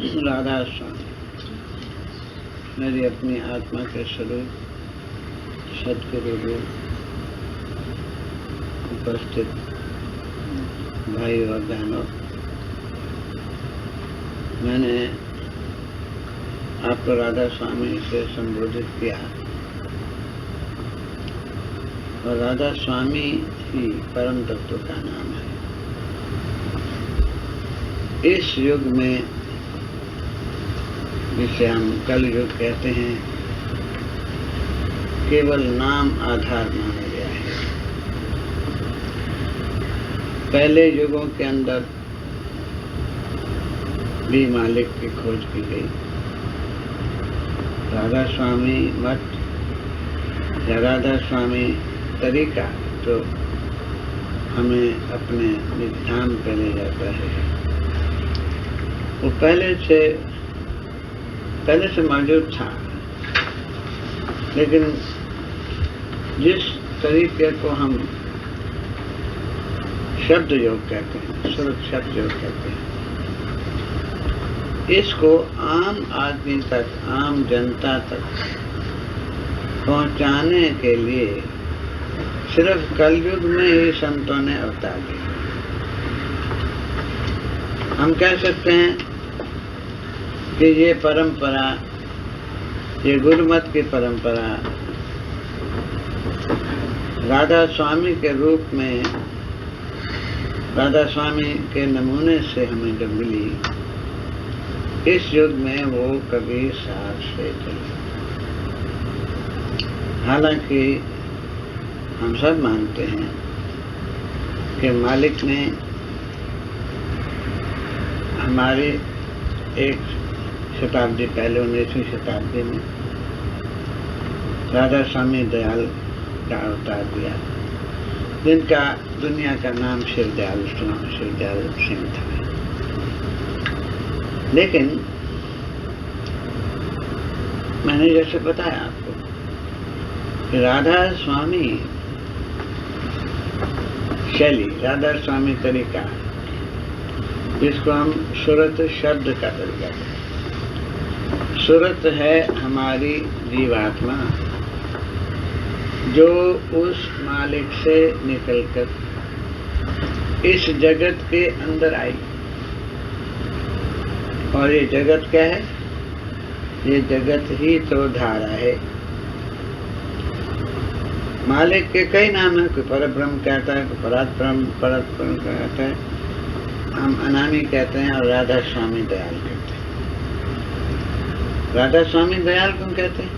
राधा स्वामी मेरी अपनी आत्मा के स्वरूप सदगुरु रूप उपस्थित भाई और बहनों, मैंने आपको राधा स्वामी से संबोधित किया और राधा स्वामी ही परम तत्व का नाम है। इस युग में, जिसे हम कल युग कहते हैं, केवल नाम आधार माना गया है। पहले युगों के अंदर भी मालिक की खोज की गई। राधा स्वामी मठ या राधा स्वामी तरीका तो हमें अपने निधान पे ले जाता है। वो पहले से मौजूद था, लेकिन जिस तरीके को हम शब्द योग कहते हैं, श्रुत शब्द योग कहते हैं, इसको आम आदमी तक, आम जनता तक पहुंचाने के लिए सिर्फ कलयुग में ही संतों ने अवतार लिया। हम कह सकते हैं कि ये परंपरा, ये गुरुमत की परंपरा राधा स्वामी के रूप में, राधा स्वामी के नमूने से हमें जब मिली, इस युग में वो कभी साथ से चली। हालांकि हम सब मानते हैं कि मालिक ने हमारी एक शताब्दी पहले, 19वीं शताब्दी में राधा स्वामी दयाल का अवतार दिया, जिनका दुनिया का नाम शिवदयाल सिंह था। लेकिन मैंने जैसे बताया आपको कि राधा स्वामी शैली, राधा स्वामी तरीका, जिसको हम सुरत शब्द का तरीका कहते हैं। सुरत है हमारी जीवात्मा, जो उस मालिक से निकलकर इस जगत के अंदर आई। और ये जगत क्या है? ये जगत ही तो धारा है। मालिक के कई नाम है, कोई परब्रह्म कहता है, कोई परब्रह्म कहता है, हम अनामी कहते हैं और राधा स्वामी दयाल कहते हैं। राधा स्वामी दयाल क्यों कहते हैं?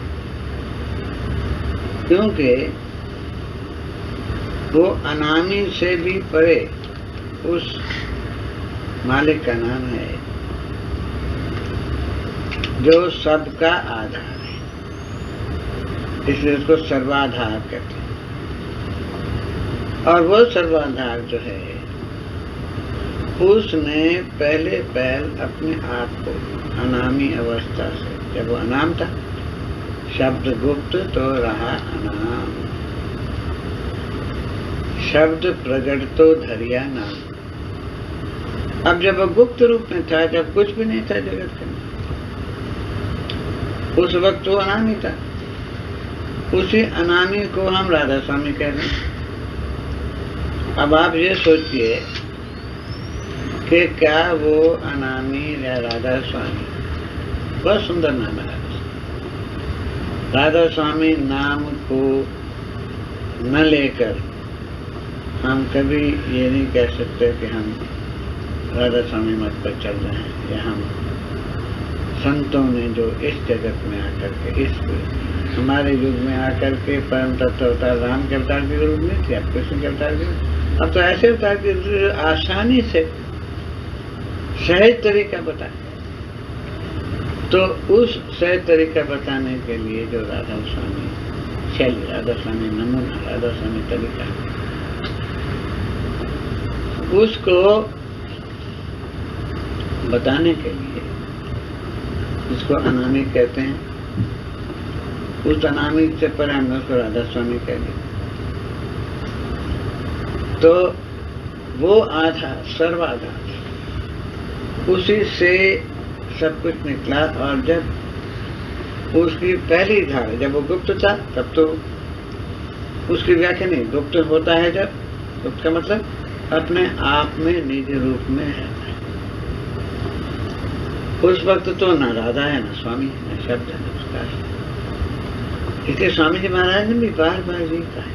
क्योंकि वो अनामी से भी परे उस मालिक का नाम है जो सबका आधार है, इसलिए उसको सर्वाधार कहते हैं। और वो सर्वाधार जो है, उसने पहले अपने आप को अनामी अवस्था से, जब वो अनाम था, शब्द गुप्त तो रहा अनाम, शब्द प्रगट तो धरिया नाम। अब जब वो गुप्त रूप में था, जब कुछ भी नहीं था जगत के अंदर, उस वक्त वो अनामी था। उसी अनामी को हम राधा स्वामी कह रहे हैं। अब आप ये सोचिए कि क्या वो अनामी या राधा स्वामी, बहुत सुंदर नाम है राधा स्वामी, नाम को न लेकर हम कभी ये नहीं कह सकते कि हम राधा स्वामी मत पर चल रहे हैं, या हम संतों ने जो इस जगत में आकर के, इस हमारे युग में आकर के परम तत्व अवतार, राम के अवतार की जरूरत नहीं थी, अब कृष्ण के अवतार की, अब तो ऐसे अवतार की आसानी से सहज तरीका बताए। तो उस सहज तरीका बताने के लिए जो राधा स्वामी शैली, राधा स्वामी नमूना, राधा स्वामी तरीका, उसको बताने के लिए, जिसको अनामी कहते हैं, उस अनामी से पर हमने उसको राधा स्वामी कह दिया। तो वो आधार, सर्वाधार, उसी से सब कुछ निकला। और जब उसकी पहली धारा, जब वो गुप्त था तब तो उसकी व्याख्या नहीं। गुप्त होता है जब, गुप्त का मतलब अपने आप में निज रूप में है। उस वक्त तो न राधा है, न स्वामी है, न शब्द है, न प्रकाश है। इसलिए स्वामी जी महाराज ने भी बार बार ये कहा है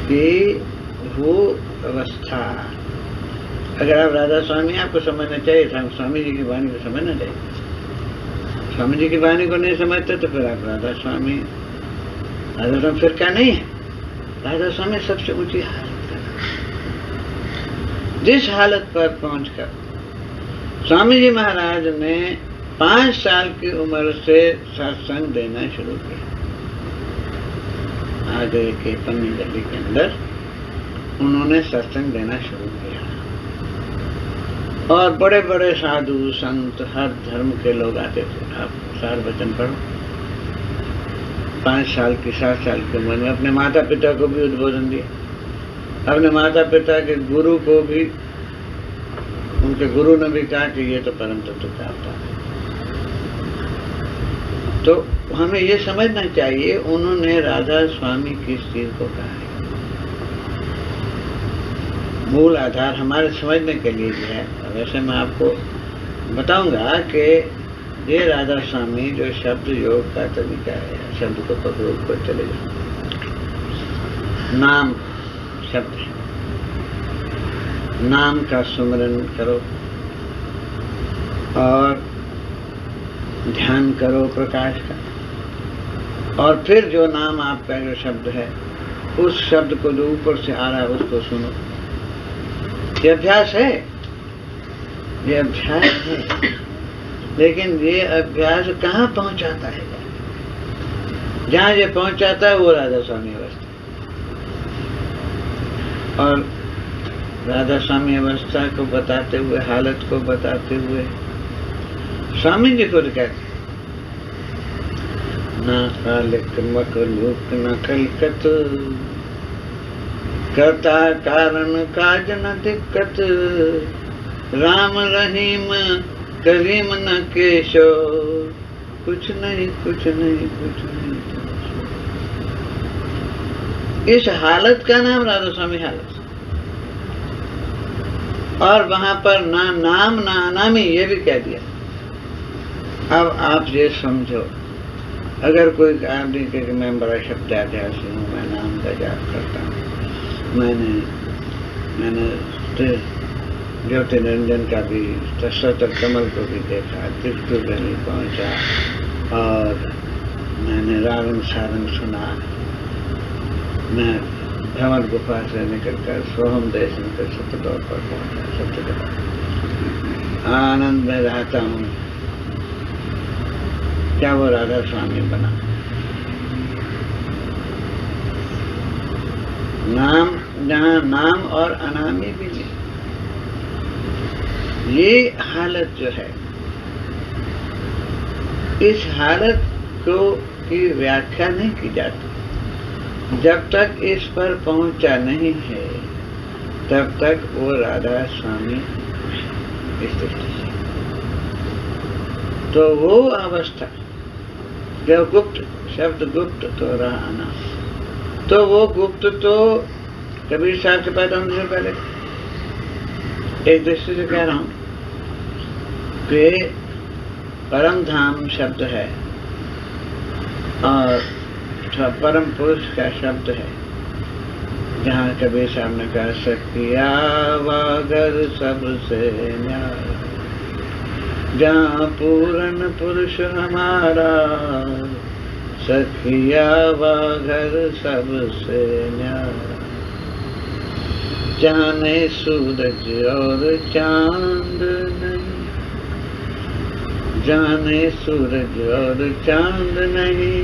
कि वो अवस्था, अगर आप राधा स्वामी आपको समझना चाहिए था, स्वामी जी की वाणी को समझना चाहिए। स्वामी जी की वाणी को नहीं समझते तो फिर आप राधा स्वामी फिर क्या नहीं है। राधा स्वामी सबसे ऊंची हालत का, जिस हालत पर पहुंचकर स्वामी जी महाराज ने 5 साल की उम्र से सत्संग देना शुरू किया। आगे के पन्नी गली के अंदर उन्होंने सत्संग देना शुरू किया और बड़े बड़े साधु संत हर धर्म के लोग आते थे। आप सार वचन पढ़ो। 5 साल की 7 साल की उम्र में अपने माता पिता को भी उद्बोधन दिया, अपने माता पिता के गुरु को भी, उनके गुरु ने भी कहा कि ये तो परम तत्व का अवतार है। तो हमें ये समझना चाहिए उन्होंने राधा स्वामी किस चीज को कहा है। मूल आधार हमारे समझने के लिए जो है, वैसे मैं आपको बताऊंगा कि ये राधा स्वामी जो शब्द योग का तरीका है, शब्द को पकड़ो ऊपर चले जाओ। नाम शब्द है, नाम का सुमरन करो और ध्यान करो प्रकाश का, और फिर जो नाम आपका जो शब्द है उस शब्द को जो ऊपर से आ रहा है उसको सुनो। ये अभ्यास है, ये अभ्यास है, लेकिन ये अभ्यास कहाँ पहुंचाता है? जहाँ ये पहुंचाता है वो राधा स्वामी अवस्था। और राधा स्वामी अवस्था को बताते हुए, हालत को बताते हुए स्वामी जी खुद कहते ना कालिक मखलूक न खलकत, करता कारण काज न दिक्कत, राम रहीम करीम न केशो, कुछ नहीं कुछ नहीं कुछ नहीं। इस हालत का नाम राधा स्वामी हालत। और वहां पर ना नाम ना अनामी ये भी कह दिया। अब आप ये समझो, अगर कोई आदमी के कि मैं बड़ा शब्दाध्यासी हूँ, मैं नाम का जाप करता हूँ, मैंने ज्योति निरंजन का भी सशस्त्र कमल को भी देखा, त्रिपुर गली पहुँचा और मैंने रावण सारंग सुना, मैं भ्रमर गुफा से निकलकर सोहम देश में सत्यदौर पर पहुँचा, सत्यदौर आनंद में रहता हूँ। क्या वो राधा स्वामी बना? नाम, जहाँ नाम और अनामी भी नहीं। ये हालत जो है, इस हालत को की व्याख्या नहीं की जाती। जब तक इस पर पहुंचा नहीं है तब तक वो राधा स्वामी इस दृष्टि से। तो वो अवस्था जब गुप्त, शब्द गुप्त तो रहा ना, तो वो गुप्त तो कबीर साहब के पैदा होने से पहले, एक दृष्टि से कह रहा हूं कि परम धाम शब्द है और परम पुरुष का शब्द है। जहाँ कबीर साहब ने कहा सखिया वागर सबसे न्यारा, जहाँ पूर्ण पुरुष हमारा, सखिया वागर सबसे न्यारा, जाने सूरज और चांद नहीं, जाने सूरज और चांद नहीं,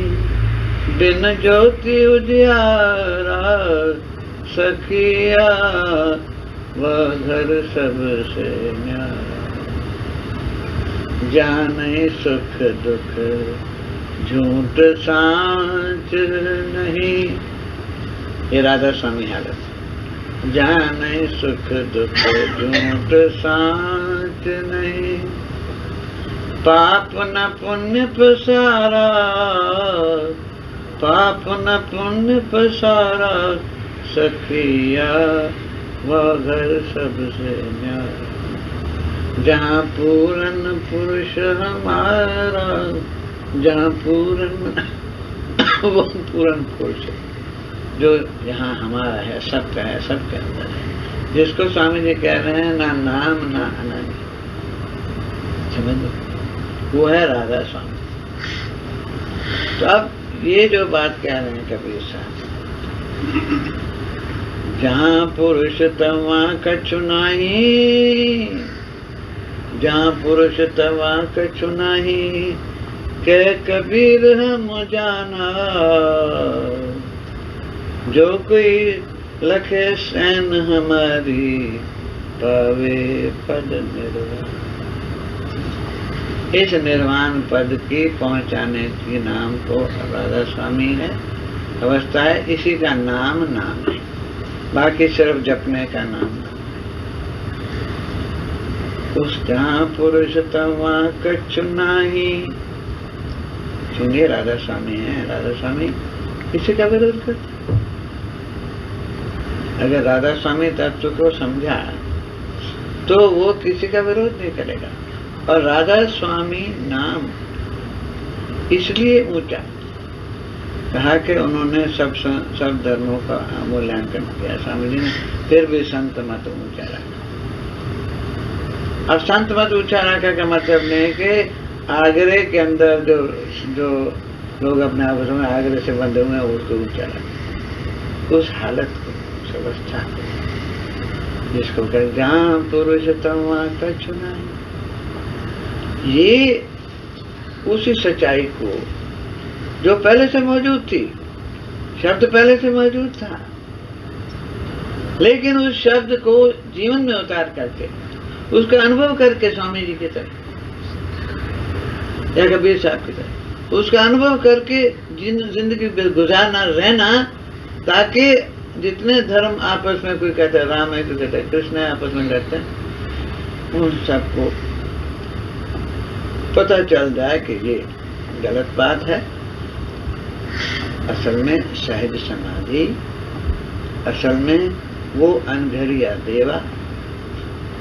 बिन ज्योति उजियारा, सखिया वह घर सबसे न्यारा, जाने सुख दुख झूठ सांच नहीं। ये राधा स्वामी हालत। जाने सुख दुख झूठ सांच नहीं, पाप न पुण्य पसारा, पाप न पुण्य पसारा, सखिया वह घर सबसे न्यारा। जहाँ पूरन पुरुष हमारा, जहाँ पूरन वो पूरन पुरुष जो यहाँ हमारा है, सबका है, सबके अंदर है, जिसको स्वामी जी कह रहे हैं ना नाम ना अनन्य, समझ लो, वो है राधा स्वामी। तो अब ये जो बात कह रहे हैं कबीर साहब, जहाँ पुरुष तवा कछु नाही, जहाँ पुरुष तवा कछु नाही, के कबीर हम जाना, जो कोई लखे सैन हमारी, पावे पद निर्वाण। इस निर्वाण पद की पहुंचाने की नाम को राधा स्वामी है, अवस्था है, इसी का नाम है, बाकी सिर्फ जपने का नाम है। उस जहाँ पुरुष तवा कछु नाही, सुनिए राधा स्वामी है, राधा स्वामी किसी का विरोध करते। अगर राधा स्वामी तत्व को समझा तो वो किसी का विरोध नहीं करेगा। और राधा स्वामी नाम इसलिए ऊंचा कहा कि उन्होंने सब धर्मों का मूल्यांकन किया स्वामी जी ने, फिर भी संत मत ऊंचा रखा। अब संत मत ऊंचा रखा का मतलब नहीं कि आगरे के अंदर जो लोग अपने आपस में आगरे से बंधे हुए हैं उसको ऊंचा रखा, उस हालत को, उस अवस्था को, जिसको कह जहाँ पुरुष तवा कछु नाही, ये उसी सच्चाई को जो पहले से मौजूद थी, शब्द पहले से मौजूद था, लेकिन उस शब्द को जीवन में उतार करके उसका अनुभव करके स्वामी जी की तरह या कबीर साहब की तरह उसका अनुभव करके जिंदगी गुजारना रहना, ताकि जितने धर्म आपस में, कोई कहता है राम है, कोई कहता है कृष्ण है, आपस में लड़ते हैं, उन सबको पता चल जाए कि ये गलत बात है। असल में सहज समाधि, असल में वो अनघरिया देवा,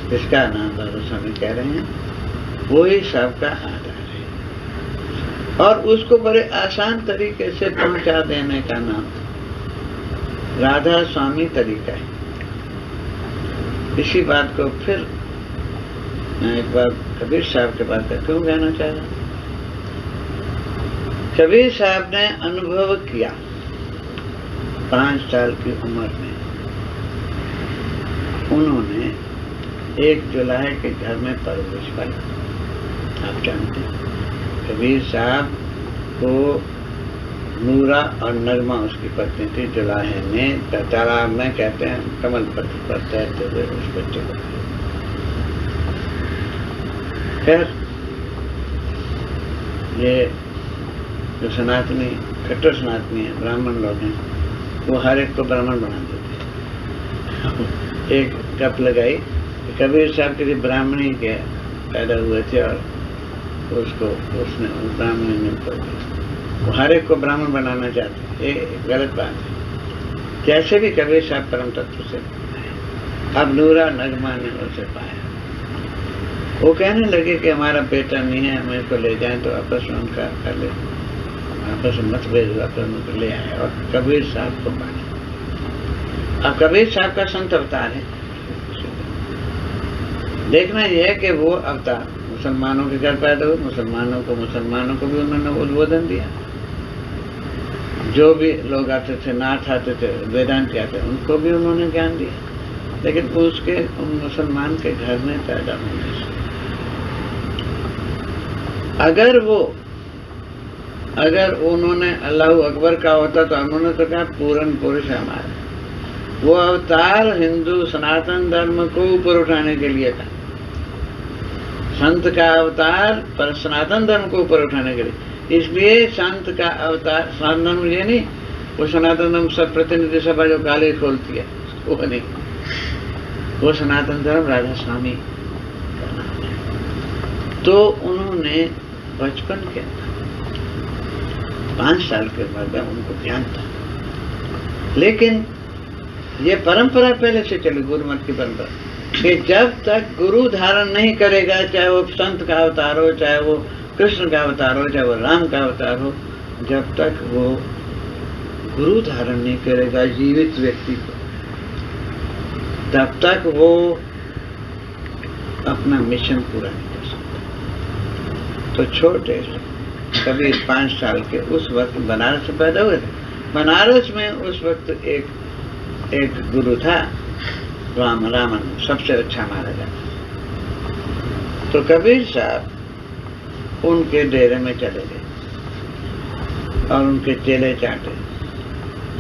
जिसका नाम राधा स्वामी कह रहे हैं, वो ही सबका आधार है। और उसको बड़े आसान तरीके से पहुंचा देने का नाम राधा स्वामी तरीका है। इसी बात को फिर मैं एक बार कबीर साहब के बात क्यों कहना चाह रहा हूं। कबीर साहब ने अनुभव किया 5 साल की उम्र में, उन्होंने एक जुलाहे के घर में परवरिश पाई। आप जानते हैं कबीर साहब को नूरा और नगमा उसकी पत्नी थी, जुलाहे ने तालाब में, कहते हैं कमल पत्र पर तैरते हुए उस बच्चे को। खैर ये जो सनातनी, कट्टर सनातनी है, ब्राह्मण लोग हैं, वो हर एक को ब्राह्मण बना देते। एक गप लगाई, कबीर साहब किसी ब्राह्मणी के पैदा हुए थे और उसको उसने ब्राह्मणी ने कर दिया। वो हर एक को ब्राह्मण बनाना चाहते, ये गलत बात है। जैसे भी कबीर साहब परम तत्व से, अब नूरा नगमा ने उसे पाया। वो कहने लगे कि हमारा बेटा नहीं है, हमें को ले जाएं, तो आपस में उनका पहले आपस में मतभेद हुआ, फिर उनको ले आए और कबीर साहब को पाया। अब कबीर साहब का संत अवतार है। देखना यह है कि वो अवतार मुसलमानों के घर पैदा हुए, मुसलमानों को भी उन्होंने उद्बोधन दिया। जो भी लोग आते थे, नाथ आते थे, वेदांत आते थे, उनको भी उन्होंने ज्ञान दिया। लेकिन उसके उन मुसलमान के घर में पैदा होने से अगर उन्होंने अल्लाह अकबर का होता तो उन्होंने तो कहा पूर्ण पुरुष है हमारा। वो अवतार हिंदू सनातन धर्म को ऊपर उठाने के लिए था। संत का अवतार पर सनातन धर्म को ऊपर उठाने के लिए, इसलिए संत का अवतार सनातन धर्म ये नहीं, वो सनातन धर्म सब प्रतिनिधि सभा जो काले खोलती है वो नहीं, वो सनातन धर्म राधा स्वामी का नाम है। तो उन्होंने बचपन के 5 साल के बाद उनको ज्ञान था, लेकिन ये परंपरा पहले से चली, गुरुमत की परंपरा, कि जब तक गुरु धारण नहीं करेगा, चाहे वो संत का अवतार हो, चाहे वो कृष्ण का अवतार हो, चाहे वो राम का अवतार हो, जब तक वो गुरु धारण नहीं करेगा जीवित व्यक्ति को, तब तक वो अपना मिशन पूरा नहीं कर सकता। तो छोटे से कभी 5 साल के उस वक्त बनारस से पैदा हुए थे। बनारस में उस वक्त एक गुरु था, रामन, सबसे अच्छा माना जाता। तो कबीर साहब उनके डेरे में चले गए और उनके चेले चांटे।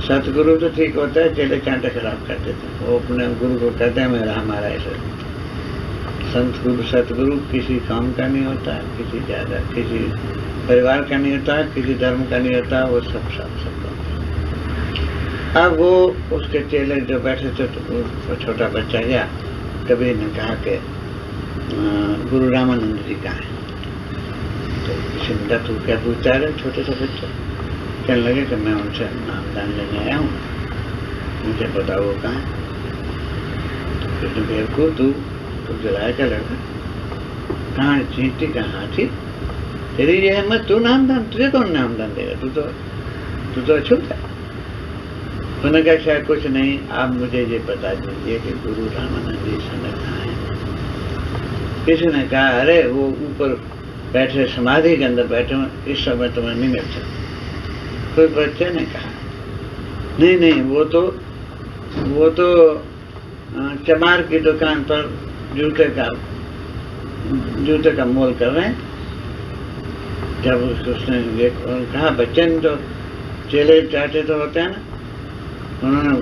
सतगुरु तो ठीक होता है, चेले चांटे खराब करते थे। वो अपने गुरु को कहते हैं मेरा हमारा ऐसा। संत गुरु सतगुरु किसी काम का नहीं होता, किसी परिवार का नहीं होता, किसी धर्म का नहीं होता, वो सब अब वो उसके चेले जो बैठे थे, तो वो छोटा बच्चा गया, कबीर ने कहा कि गुरु रामानंद जी कहाँ हैं? तो किसी ने कहा तू क्या पूछता है छोटे से बच्चे? कहने लगे कि मैं उनसे नामदान लेने आया हूँ, मुझे बताओ वो कहाँ है? तो कृष्ण देव को तू जलाया का लड़का, कहाँ चींटी कहाँ हाथी, तेरी ये हिम्मत, तू नामदान, तुझे कौन नामदान देगा? तू तो अछूत है। उन्होंने कहा शायद कुछ नहीं, आप मुझे ये बता दीजिए कि गुरु रामानंद जी समय कहाँ है? किसी ने कहा अरे वो ऊपर बैठे, समाधि के अंदर बैठे हुए, इस समय तुम्हें नहीं मिल सकता। कोई बच्चे ने कहा नहीं, वो तो चमार की दुकान पर जूते का मोल कर रहे हैं। जब उसने कहा, बच्चे ने तो चेले चाहते तो होते हैं ना, उन्होंने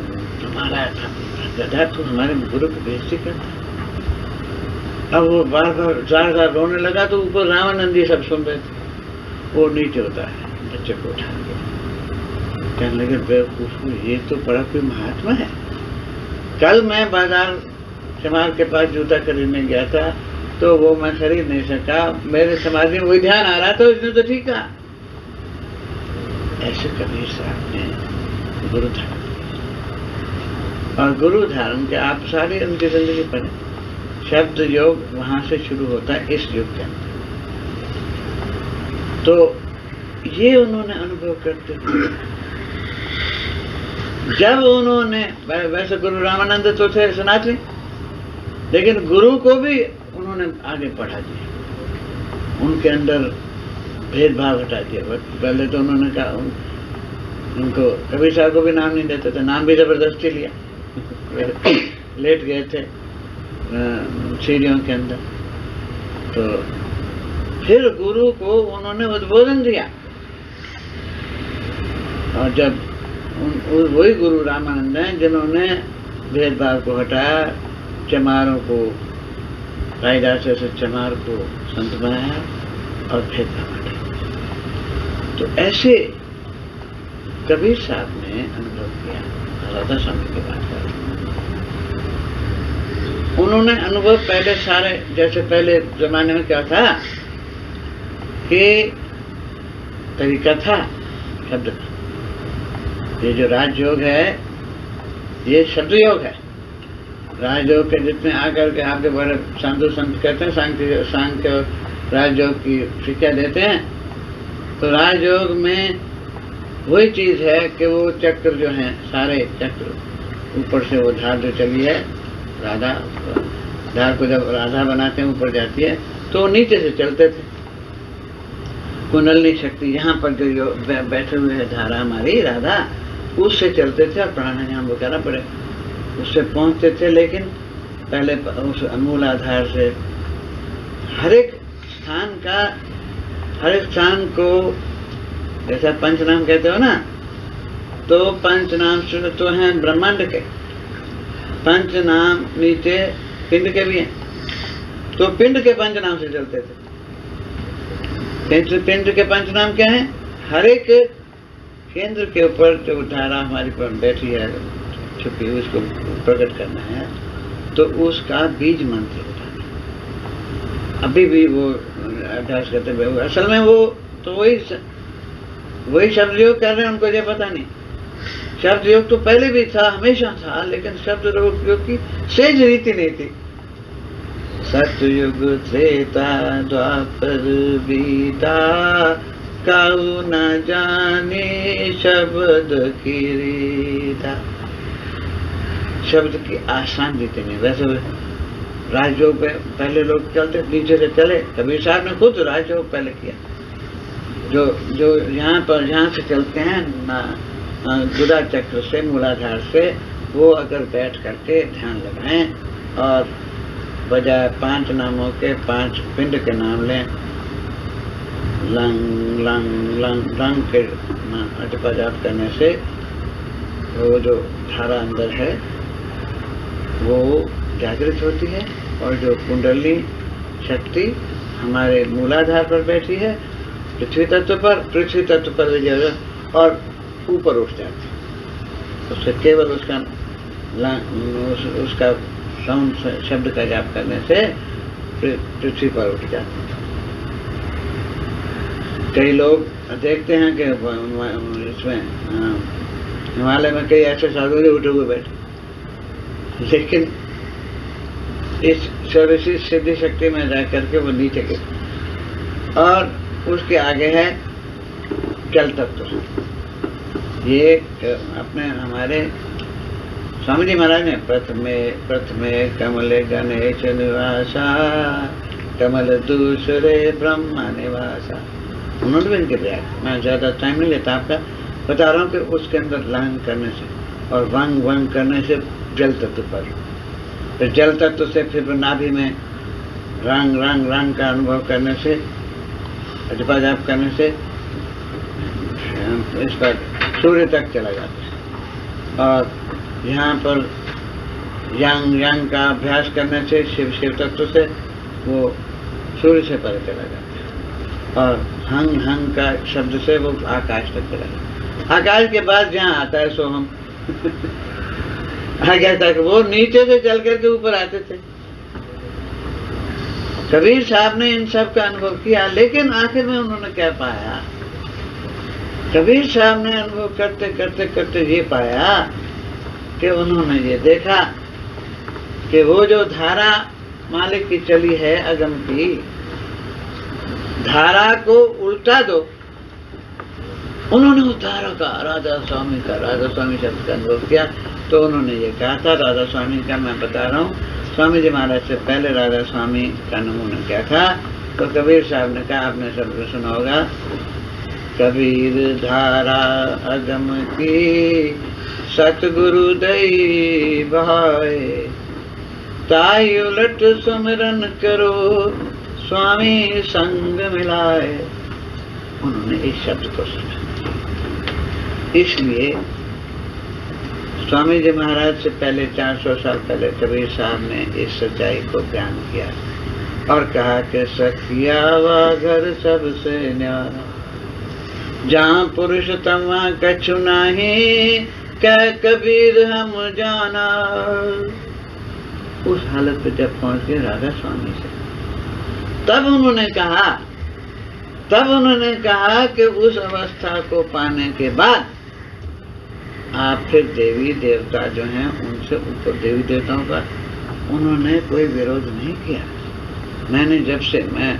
तुम्हारा गधा, तू हमारे गुरु की बेइज्जती करता। अब वो बार बार रोने लगा, तो ऊपर रामानंद जी सब सुन रहे थे। वो नीचे होता है, बच्चे को उठा के कहने लगे बेवकूफ, ये तो बड़ा कोई महात्मा है। कल मैं बाजार चमार के पास जूता खरीदने गया था, तो वो मैं खरीद नहीं सका, मेरे समाधि में वही ध्यान आ रहा था, उसने तो ठीक कहा। ऐसे कबीर साहब ने गुरु धारण, और गुरु धारण के आप सारी उनकी जिंदगी पढ़े। शब्द योग वहां से शुरू होता है इस युग के अंदर। तो ये उन्होंने अनुभव करते थे। जब उन्होंने, वैसे गुरु रामानंद तो थे सनातनी, लेकिन गुरु को भी उन्होंने आगे बढ़ा दिया, उनके अंदर भेदभाव हटा दिया। पहले तो उन्होंने कहा, उनको कबीर साहब को भी नाम नहीं देते थे, नाम भी जबरदस्ती लिया। लेट गए थे सीढ़ियों के अंदर, तो फिर गुरु को उन्होंने उद्बोधन दिया। और जब वही गुरु रामानंद हैं जिन्होंने भेदभाव को हटाया, चमारों को, रायदास से चमार को संत बनाया और भेदभाव हटाया। तो ऐसे कबीर साहब ने अनुभव किया। राधा स्वामी की बात कर, उन्होंने अनुभव पहले सारे, जैसे पहले जमाने में क्या था कि तरीका था शब्द का। ये जो राजयोग है, ये शब्द योग है। राजयोग के जितने आकर के आपके बड़े साधु संत कहते हैं, सांख्य और राजयोग की शिक्षा देते हैं, तो राजयोग में वही चीज है कि वो चक्र जो है, सारे चक्र, ऊपर से वो धार जो चली है, राधा धार को जब राधा बनाते हैं ऊपर जाती है, तो नीचे से चलते थे। कुंडलनी शक्ति यहाँ पर जो बैठे हुए है धारा हमारी राधा, उससे चलते थे और प्राणायाम वगैरह बड़े उससे पहुंचते थे। लेकिन पहले उस मूल आधार से हर एक स्थान को, जैसा पंचनाम कहते हो ना, तो पंचनाम शुरू तो हैं ब्रह्मांड के, पंचनाम नीचे पिंड के भी हैं, तो पिंड के पंचनाम से चलते थे। पिंड के पंचनाम क्या है? हर एक केंद्र के ऊपर जो धारा हमारी पर बैठी है छुपी, उसको प्रकट करना है, तो उसका बीज मंत्र बताना। अभी भी वो अभ्यास करते हुए। असल में वो तो वही शब्द योग कर रहे हैं, उनको ये पता नहीं। शब्द योग तो पहले भी था, हमेशा था, लेकिन शब्द योग की सहज रीति नहीं थी। सतयुग त्रेता द्वापर बीता, काऊ न जाने शब्द की रीता। शब्द की आसान रीति नहीं। वैसे राजयोग पे पहले लोग चलते, नीचे से चले। कबीर साहब ने खुद राजयोग पहले किया। जो यहाँ से चलते हैं गुदा चक्र से, मूलाधार से, वो अगर बैठ करके ध्यान लगाएं और बजाय 5 नामों के 5 पिंड के नाम लें, लंग लंग लंग लंग के अटपा जाप करने से वो जो धारा अंदर है वो जागृत होती है, और जो कुंडली शक्ति हमारे मूलाधार पर बैठी है, पृथ्वी तत्व पर विजय और ऊपर उठ जाती है। उससे केवल उसका साउंड शब्द का जाप करने से पृथ्वी पर उठ जाती है। कई लोग देखते हैं कि इसमें हिमालय में कई ऐसे साधु उठे हुए बैठे, लेकिन इस षोडशी सिद्धि शक्ति में जा करके वो नीचे गिर। और उसके आगे है जल तत्व। ये अपने हमारे स्वामी जी महाराज ने प्रथमे कमले गणेश निवासा, कमल दूसरे ब्रह्मा निवासा। उन्होंने भी इनके प्रयास, मैं ज्यादा टाइम नहीं लेता आपका, बता रहा हूँ कि उसके अंदर लंग करने से और वंग वंग करने से जल तत्व पर, फिर जल तत्व से फिर नाभि में रंग रंग रंग का अनुभव करने से, अजपा जाप करने से इस पर सूर्य तक चला जाता है। और यहाँ पर यांग का अभ्यास करने से शिव तत्व से वो सूर्य से परे चला जाता है। और हंग का शब्द से वो आकाश तक चला जाता है। आकाश के बाद जहाँ आता है सो हम आगे तक, वो नीचे से चल करके ऊपर आते थे। कबीर साहब ने इन सब का अनुभव किया, लेकिन आखिर में उन्होंने क्या पाया? कबीर साहब ने अनुभव करते करते करते ये पाया कि उन्होंने ये देखा कि वो जो धारा मालिक की चली है अगम की, धारा को उल्टा दो। उन्होंने उस धारा का राधा स्वामी शब्द का अनुभव किया। तो उन्होंने ये कहा था, राधा स्वामी का मैं बता रहा हूँ, स्वामी जी महाराज से पहले राधा स्वामी का नमूना क्या था? तो कबीर साहब ने कहा, आपने सब सुना होगा, कबीर धारा अगम की सतगुरु दई बहाए, ताई उलट सुमिरन करो स्वामी संग मिलाए। उन्होंने इस शब्द को सुना। इसलिए स्वामी जी महाराज से पहले 400 साल पहले कबीर साहब ने इस सच्चाई को बयान किया और कहा कि सखिया वा घर सबसे न्यारा, जहाँ पुरुषोत्तम वहाँ कछु नहीं, कह कबीर हम जाना। उस हालत पे जब पहुंच गए राधा स्वामी से, तब उन्होंने कहा कि उस अवस्था को पाने के बाद आप फिर देवी देवता जो हैं उनसे ऊपर, देवी देवताओं का उन्होंने कोई विरोध नहीं किया। मैंने जब से मैं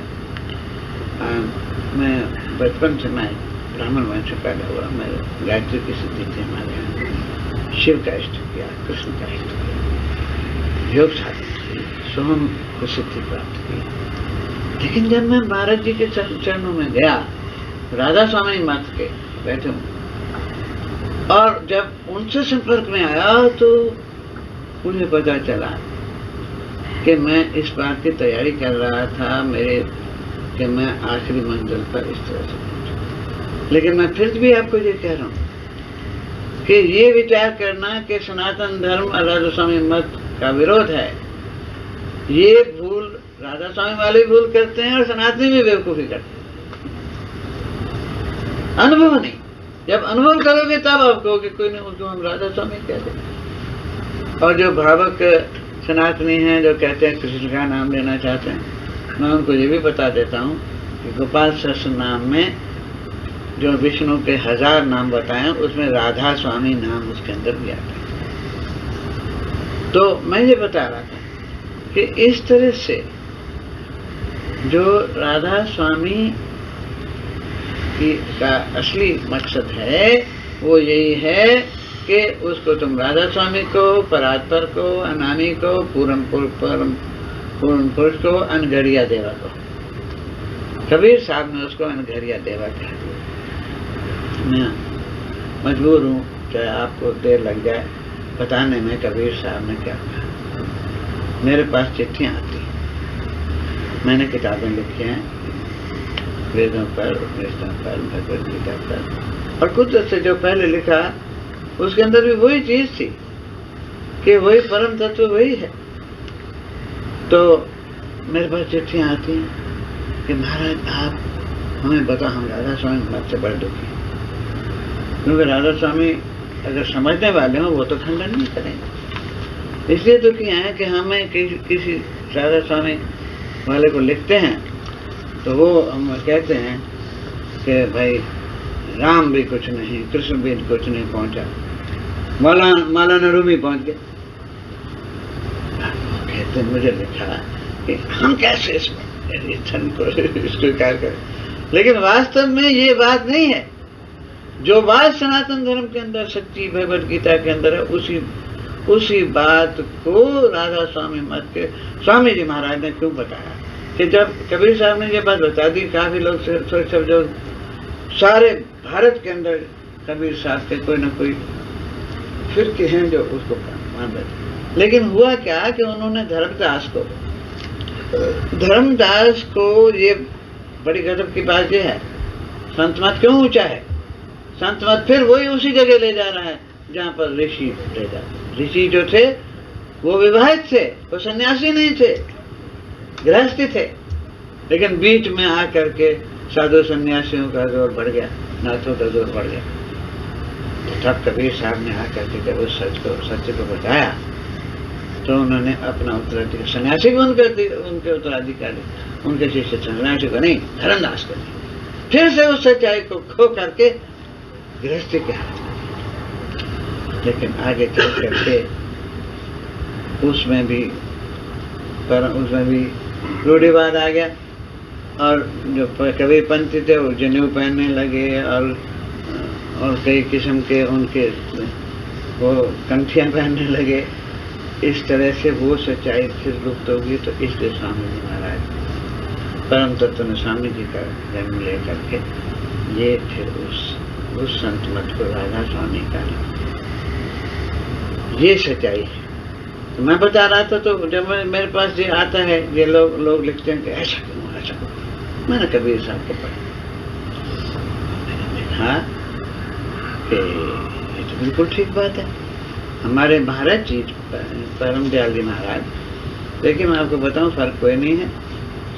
बचपन से मैं ब्राह्मण वंश से पैदा हुआ, मैं गायत्री की सिद्धि थी हमारे यहाँ, शिव का इष्ट किया, कृष्ण का इष्ट किया, योग साधना की, सोहम को सिद्धि प्राप्त की। लेकिन जब मैं महाराज जी के चरणों में गया, राधा स्वामी मत के बैठे हूँ, और जब उनसे संपर्क में आया तो मुझे पता चला कि मैं इस बात की तैयारी कर रहा था कि मैं आखिरी मंजिल पर इस तरह से पहुंचा। लेकिन मैं फिर भी आपको ये कह रहा हूँ कि ये विचार करना कि सनातन धर्म और राधा स्वामी मत का विरोध है, ये भूल राधा स्वामी वाले भूल करते हैं और सनातनी भी बेवकूफी करते हैं। अनुभव नहीं, जब अनुभव करोगे तब आप कहोगे कोई नहीं, उसको हम राधा स्वामी कहते हैं। और जो भावक सनातनी हैं जो कहते हैं कृष्ण का नाम लेना चाहते हैं, मैं उनको ये भी बता देता हूँ कि गोपाल सहस्त्र नाम में जो विष्णु के 1000 नाम बताए उसमें राधा स्वामी नाम उसके अंदर भी आता है। तो मैं ये बता रहा था कि इस तरह से जो राधा स्वामी का असली मकसद है वो यही है कि उसको तुम राधा स्वामी को, परात्पर को, अनामी को, पूर्ण पुरुष को, अनघड़िया देवा को। कबीर साहब ने उसको अनघड़िया देवा कहा। मैं मजबूर हूँ, चाहे आपको देर लग जाए बताने में कबीर साहब ने क्या कहा। मेरे पास चिट्ठियाँ आती, मैंने किताबें लिखी हैं वेदों पर, उपनिषदों पर, भगवद गीता पर, और कुछ से जो पहले लिखा उसके अंदर भी वही चीज थी कि वही परम तत्व वही है। तो मेरे पास चिट्ठियाँ आती हैं कि महाराज आप हमें बताओ, हम राधा स्वामी मत से बड़े दुखी, क्योंकि राधा स्वामी अगर समझने वाले हों वो तो खंडन नहीं करेंगे। इसलिए दुखी हैं कि हमें किसी राधा स्वामी वाले को लिखते हैं तो वो हम कहते हैं कि भाई राम भी कुछ नहीं, कृष्ण भी कुछ नहीं पहुंचा, मौलाना रूमी पहुंच गए। कहते मुझे लिखा कि हम कैसे इसको स्वीकार करें, लेकिन वास्तव में ये बात नहीं है। जो बात सनातन धर्म के अंदर सच्ची भगवद गीता के अंदर है, उसी बात को राधा स्वामी मत के स्वामी जी महाराज ने क्यों बताया कि जब कबीर साहब ने ये बात बता दी, काफी लोग सब जो सारे भारत के अंदर कबीर साहब के कोई ना कोई फिरके हैं जो उसको मान रहे। लेकिन हुआ क्या कि उन्होंने धर्मदास को ये बड़ी गजब की बात ये है, संत मत क्यों ऊंचा है? संत मत फिर वही उसी जगह ले जा रहा है जहाँ पर ऋषि ले जाते। ऋषि जो थे वो विवाहित थे, वो सन्यासी नहीं थे, गृहस्थी थे, लेकिन बीच में आकर के साधु सन्यासियों का जोर बढ़ गया, नाथों का जोर बढ़ गया। तब कबीर साहब ने आकर के जब उस सत्य को बताया तो उन्होंने अपना उत्तराधिकारी सन्यासी को उनके उत्तराधिकारी, उनके शिष्य सन्यासी को नहीं, धर्मदास को नहीं, फिर से उस सच्चाई को खो करके गृहस्थी के हाथ में। लेकिन आगे चल करके उसमें भी रूढ़िवाद आ गया और जो कबीर पंथी थे वो जनेऊ पहनने लगे और कई किस्म के उनके वो कंठियाँ पहनने लगे। इस तरह से वो सच्चाई फिर लुप्त होगी। तो इसलिए स्वामी जी महाराज परम तत्व ने स्वामी जी का जन्म ले करके ये फिर उस संत मत को राधा स्वामी का ये सच्चाई है। तो मैं बता रहा था, तो जब मेरे पास ये आता है, ये लोग लिखते हैं कि ऐसा क्यों, मैंने कबीर साहब को पढ़ा, मैंने देखा कि ये तो बिल्कुल ठीक बात है। हमारे महाराज जी परम दयाल जी महाराज, देखिए मैं आपको बताऊं फर्क कोई नहीं है।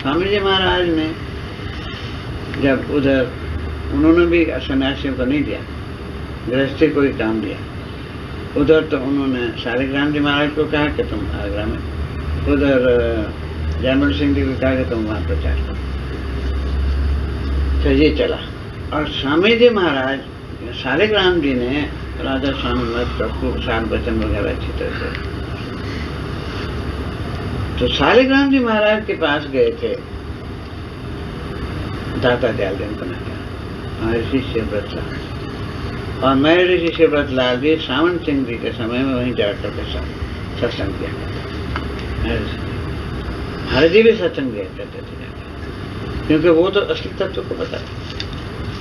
स्वामी जी महाराज ने जब उधर उन्होंने भी सन्यासियों को नहीं दिया, गृहस्थी को ही काम दिया। उधर तो उन्होंने शालिग्राम जी महाराज को कहा कि तुम आगरा में, उधर जयमल सिंह जी को कहा कि तुम वहाँ प्रचार करो। तो ये चला। और स्वामी जी महाराज, शालिग्राम जी ने राधा स्वामी मत का खूब शान वचन वगैरह अच्छी तरह से। तो शालिग्राम जी महाराज के पास गए थे दाता दयाल जी को नाता, हमारे शिष्य व्रतलाल, और मेरे ऋषि शिव व्रतलाल जी सावन सिंह जी के समय में वहीं जाकर के सत्संग किया करते। महाराज जी भी सत्संग किया करते थे, क्योंकि वो तो असली तत्व को पता है।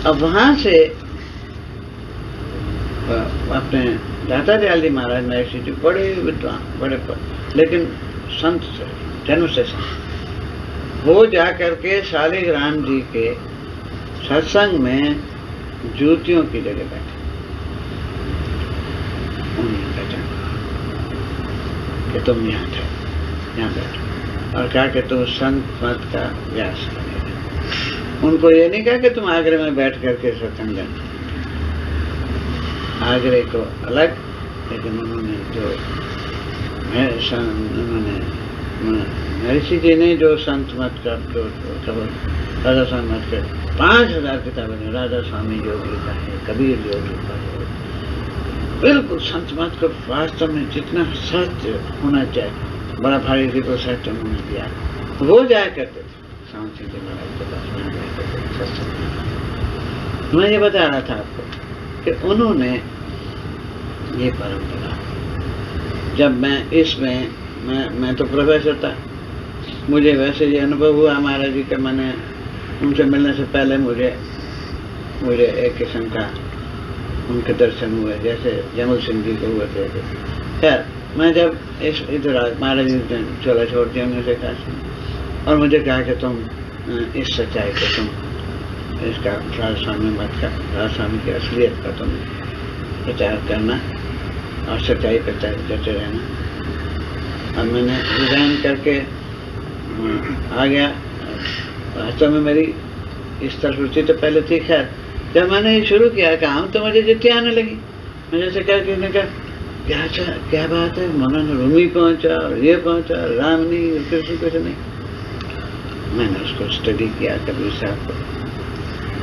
अब वहां से अपने दाता दयाल जी महाराज महर्षि जी बड़े विद्वान, बड़े लेकिन संत से, जन्म से संत, वो जाकर के शालिग्राम जी के सत्संग में जूतियों की जगह बैठे। उन्होंने पहचाना कि तुम यहाँ थे, यहाँ बैठो, और कहा कि तुम संत मत का व्यास बनेगा। उनको ये नहीं कहा कि तुम आगरे में बैठ करके सत्संग करना, आगरे को अलग, लेकिन उन्होंने जो उन्होंने महर्षि जी ने जो संत मत का राधा स्वामी मत के 5000 किताबें हैं। राधा स्वामी योग लिखा है, कबीर योग लिखा है। बिल्कुल संत मत को वास्तव में जितना सत्य होना चाहिए, बड़ा भारी जी को सत्य उन्होंने दिया, वो जाया करते थे सावन सिंह जी महाराज के पास में जाया करते थे सत्संग। मैं ये बता रहा था आपको कि उन्होंने ये परंपरा, जब मैं इसमें मैं तो प्रोफेसर था, मुझे वैसे ये अनुभव हुआ महाराज जी का, मैंने उनसे मिलने से पहले मुझे एक किस्म का उनके दर्शन हुए जैसे जमल सिंह जी को हुए थे। खैर मैं जब इधर महाराज जी ने चोला छोड़ दिया उन्होंने कहा और मुझे कहा कि तुम इस सच्चाई को, तुम इसका राधा स्वामी मत का, राधा स्वामी की असलियत का तुम प्रचार करना और सच्चाई पर चलते रहना। अब मैंने रिजाइन करके आ गया। वास्तव में मेरी इस तरफ रुचि तो पहले थी। खैर जब मैंने ये शुरू किया काम तो मुझे जितनी आने लगी, मैं जैसे कहा किसी ने कहा क्या बात है, मौलाना रूमी पहुंचा और ये पहुंचा, राम नहीं, कृष्ण कुछ नहीं। मैंने उसको स्टडी किया कबीर साहब को,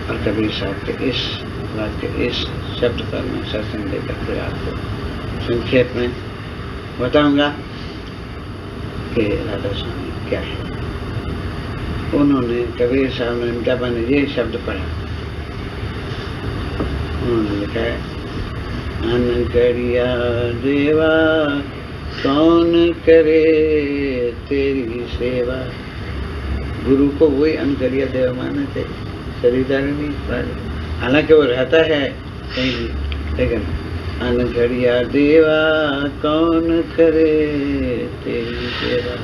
और कबीर साहब के इस बात के इस शब्द पर मैं सत्संग लेकर फिर आपको संक्षेप में बताऊंगा कि राधा स्वामी क्या है। उन्होंने कबीर साहब ने जब मैंने ये शब्द पढ़ा, उन्होंने लिखा है अनकरिया देवा कौन करे तेरी सेवा। गुरु को वही अनकरिया देवा माने थे, शरीरदारी नहीं। हालांकि वो रहता है कहीं भी, लेकिन अनकरिया देवा कौन करे तेरी सेवा।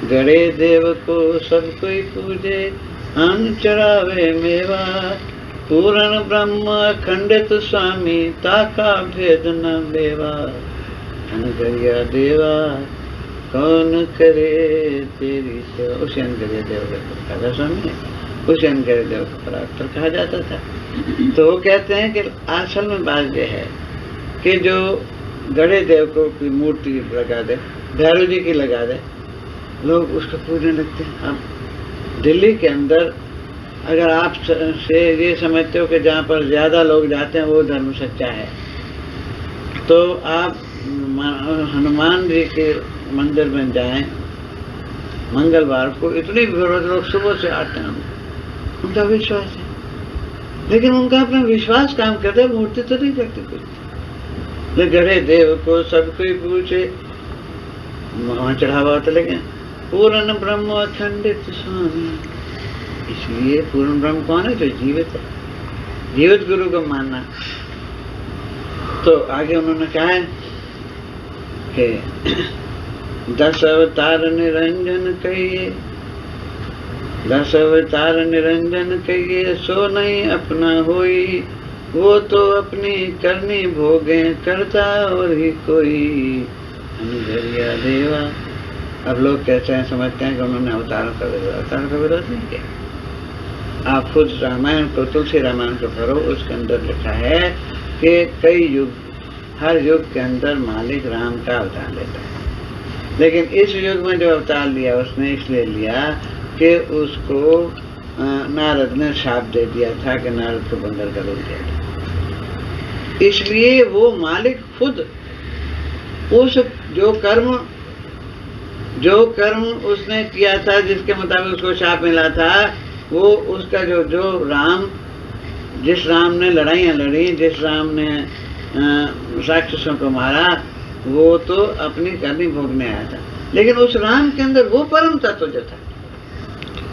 गड़े देव को सब कोई पूजे, अन्न चढ़ावे मेवा। पूर्ण ब्रह्म अखंडित स्वामी, ताका भेद न लेवा। अनकरिया देवा कौन करे तेरी सेवा। उसे अनकरिया देव का राधा स्वामी है, उसे अनकरिया देव का परात्पर कहा जाता था। तो वो कहते हैं कि असल में बात यह है कि जो गड़े देव को की मूर्ति लगा दे, भैरव जी की लगा दे, लोग उसको पूजने लगते हैं। अब दिल्ली के अंदर अगर आप से ये समझते हो कि जहाँ पर ज़्यादा लोग जाते हैं वो धर्म सच्चा है, तो आप हनुमान जी के मंदिर में जाएं मंगलवार को, इतनी भीड़ लोग सुबह से आते हैं, उनका विश्वास है। लेकिन उनका अपना विश्वास काम करता है, मूर्ति तो नहीं करते कुछ। गड़े देव को सब कोई पूछे, वहाँ चढ़ावा तो लगे। पूर्ण ब्रह्म अखंडित स्वामी। इसलिए पूर्ण ब्रह्म कौन है? जो जीवित है, जीवित गुरु को मानना। तो आगे उन्होंने कहा है कि 10 अवतार निरंजन कहिए, 10 अवतार निरंजन कहिए, सो नहीं अपना होई। वो तो अपनी करनी भोगे, करता और ही कोई। अनकरिया देवा। अब लोग कहते हैं, समझते हैं कि उन्होंने अवतारों का विरोध नहीं किया। आप खुद रामायण को, तुलसी रामायण को पढ़ो, उसके अंदर लिखा है कि कई युग, हर युग के अंदर मालिक राम का अवतार लेता है। लेकिन इस युग में जो अवतार लिया उसने इसलिए लिया कि उसको नारद ने शाप दे दिया था कि नारद को बंदर का रूप दिया था। इसलिए वो मालिक खुद उस जो कर्म उसने किया था, जिसके मुताबिक उसको शाप मिला था, वो उसका जो राम, जिस राम ने लड़ाइयाँ लड़ी, जिस राम ने राक्षसों को मारा, वो तो अपनी करनी भोगने आया था। लेकिन उस राम के अंदर वो परम तत्व जो था,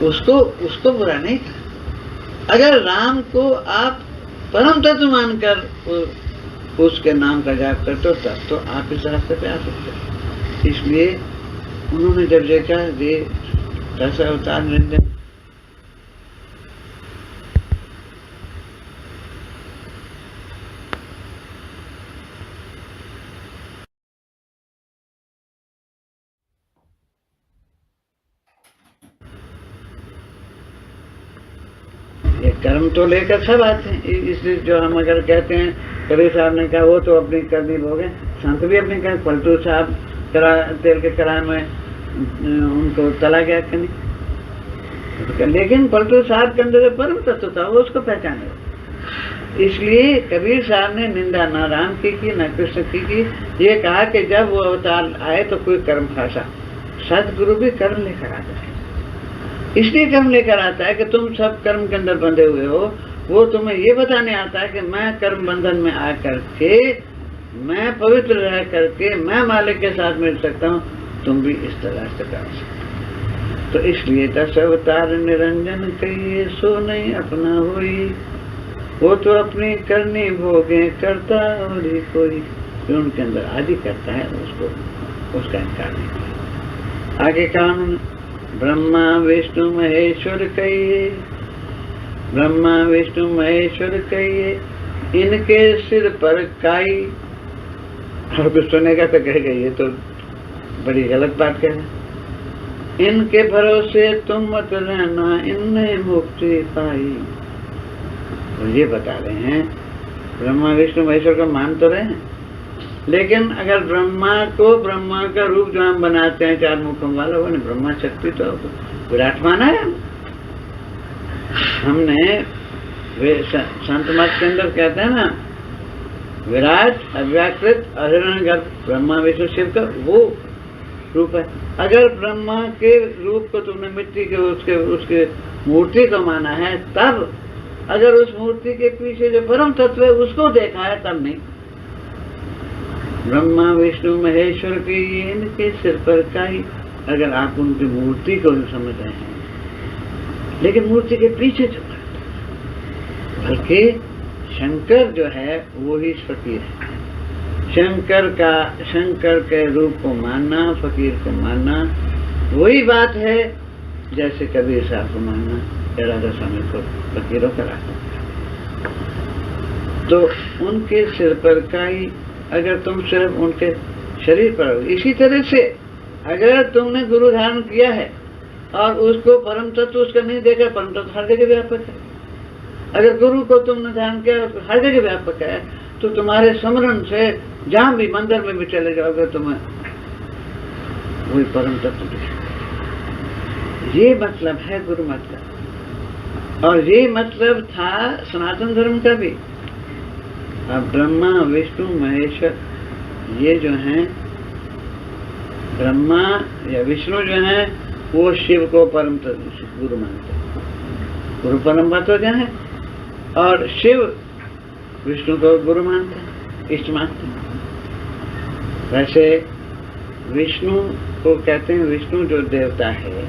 उसको बुरा नहीं था। अगर राम को आप परम तत्व मानकर उसके नाम का जाप करते हो, तब तो आप इस रास्ते पे आ सकते हो। इसलिए उन्होंने जब देखा ये 10 अवतार निरंजन, ये कर्म तो लेकर सब आते हैं। इसलिए जो हम अगर कहते हैं, कबीर साहब ने कहा वो तो अपनी करनी भोगे, संत भी अपनी कर, पलटू साहब तेल के कड़ाह में उनको तला गया कि नहीं, लेकिन पलटू साहब के अंदर परम तत्व था, वो उसको पहचाने। इसलिए कबीर साहब ने निंदा न राम की न कृष्ण की। ये कहा कि जब वो अवतार आए तो कोई कर्म खासा, सदगुरु भी कर्म लेकर आता है। इसलिए कर्म लेकर आता है कि तुम सब कर्म के अंदर बंधे हुए हो। वो तुम्हें ये बताने आता है कि मैं कर्म बंधन में आकर के, मैं पवित्र रह करके मैं मालिक के साथ मिल सकता हूँ, तुम भी इस तरह से कर सकते। तो इसलिए 10 अवतार निरंजन कहिए, सो नहीं अपना होई, वो तो अपनी करनी भोगे करता और ही कोई। जो उनके अंदर आदि करता है उसको, उसका इनकार नहीं किया। आगे कहा, ब्रह्मा विष्णु महेश्वर कहिए, ब्रह्मा विष्णु महेश्वर कहिए, इनके सिर पर काई। और कुछ सुनेगा तो कहेगा ये तो बड़ी गलत बात कह रहे। इनके भरोसे तुम मत रहना, इनने मुक्ति पाई। तो ये बता रहे हैं ब्रह्मा विष्णु महेश्वर को मान तो रहे हैं, लेकिन अगर ब्रह्मा को, ब्रह्मा का रूप जो हम बनाते हैं 4 मुखों वाला, वो नहीं, ब्रह्मा शक्ति तो विराट माना है। हमने संत मत के अंदर कहते हैं ना, विराट अव्याकृत अहिरण्यगर्भ ब्रह्मा विष्णु शिव का वो रूप है। अगर ब्रह्मा के रूप को तुमने मिट्टी के उसके मूर्ति को माना है, तब अगर उस मूर्ति के पीछे जो परम तत्व है उसको देखा है, तब नहीं। ब्रह्मा विष्णु महेश्वर के ये इनके सिर पर काई। अगर आप उनकी मूर्ति को समझ रहे हैं, लेकिन मूर्ति के पीछे जो है, बल्कि शंकर जो है वो ही फकीर है। शंकर के रूप को मानना, फकीर को मानना वही बात है जैसे कबीर साहब को मानना या राधा स्वामी को फकीरों का रास्ता। तो उनके सिर पर काई, अगर तुम सिर्फ उनके शरीर पर हो। इसी तरह से अगर तुमने गुरु धारण किया है और उसको परम तत्व उसका नहीं देखा, परम तत्व हर जगह व्यापक है। अगर गुरु को तुमने धारण किया हर जगह व्यापक है, तो तुम्हारे स्मरण से जहां भी मंदिर में भी चले जाओगे तुम्हें वही परम तत्व दिखेगा। ये मतलब है गुरु मत का, और ये मतलब था सनातन धर्म का भी। अब ब्रह्मा विष्णु महेश्वर ये जो हैं, ब्रह्मा या विष्णु जो हैं वो शिव को परम गुरु मानते हैं, गुरु परम तो क्या है, और शिव विष्णु को गुरु मानते हैं, इष्ट मानते हैं। वैसे विष्णु को कहते हैं, विष्णु जो देवता है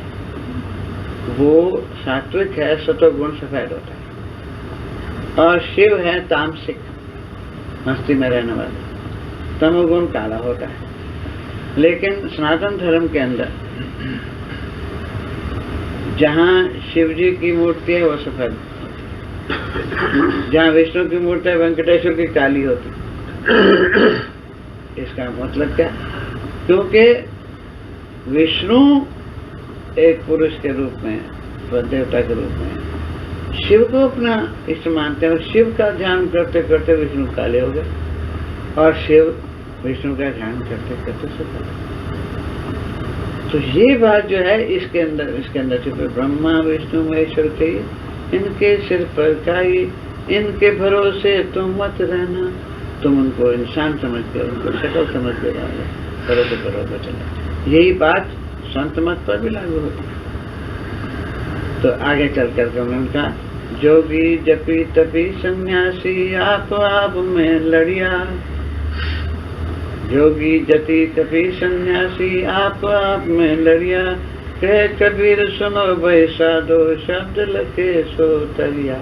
वो सात्विक है, सत्वगुण सफेद होता है, और शिव है तामसिक, मस्ती में रहने वाला, तमोगुण काला होता है। लेकिन सनातन धर्म के अंदर जहाँ शिव जी की मूर्ति है वो सफेद, जहाँ विष्णु की मूर्ति है वेंकटेश्वर की काली होती। इसका मतलब क्या? क्योंकि विष्णु एक पुरुष के रूप में, देवता के रूप में, शिव को अपना इष्ट मानते हैं, और शिव का ध्यान करते करते विष्णु काले हो गए, और शिव विष्णु का ध्यान करते करते सफेद। तो ये बात जो है इसके अंदर छुपे। ब्रह्मा विष्णु महेश्वर के इनके सिर पर काई, इनके भरोसे तुम मत रहना। तुम उनको इंसान समझ के, उनको शक्ल समझ के बरोबर चले। यही बात संत मत पर भी लागू होती है। तो आगे चल करके उनका जोगी जपी तपी सन्यासी आप में लड़िया, जोगी जति तपी सन्यासी आप में लड़िया, कह कबीर सुनो भाई साधो शब्द लगे सो तरिया।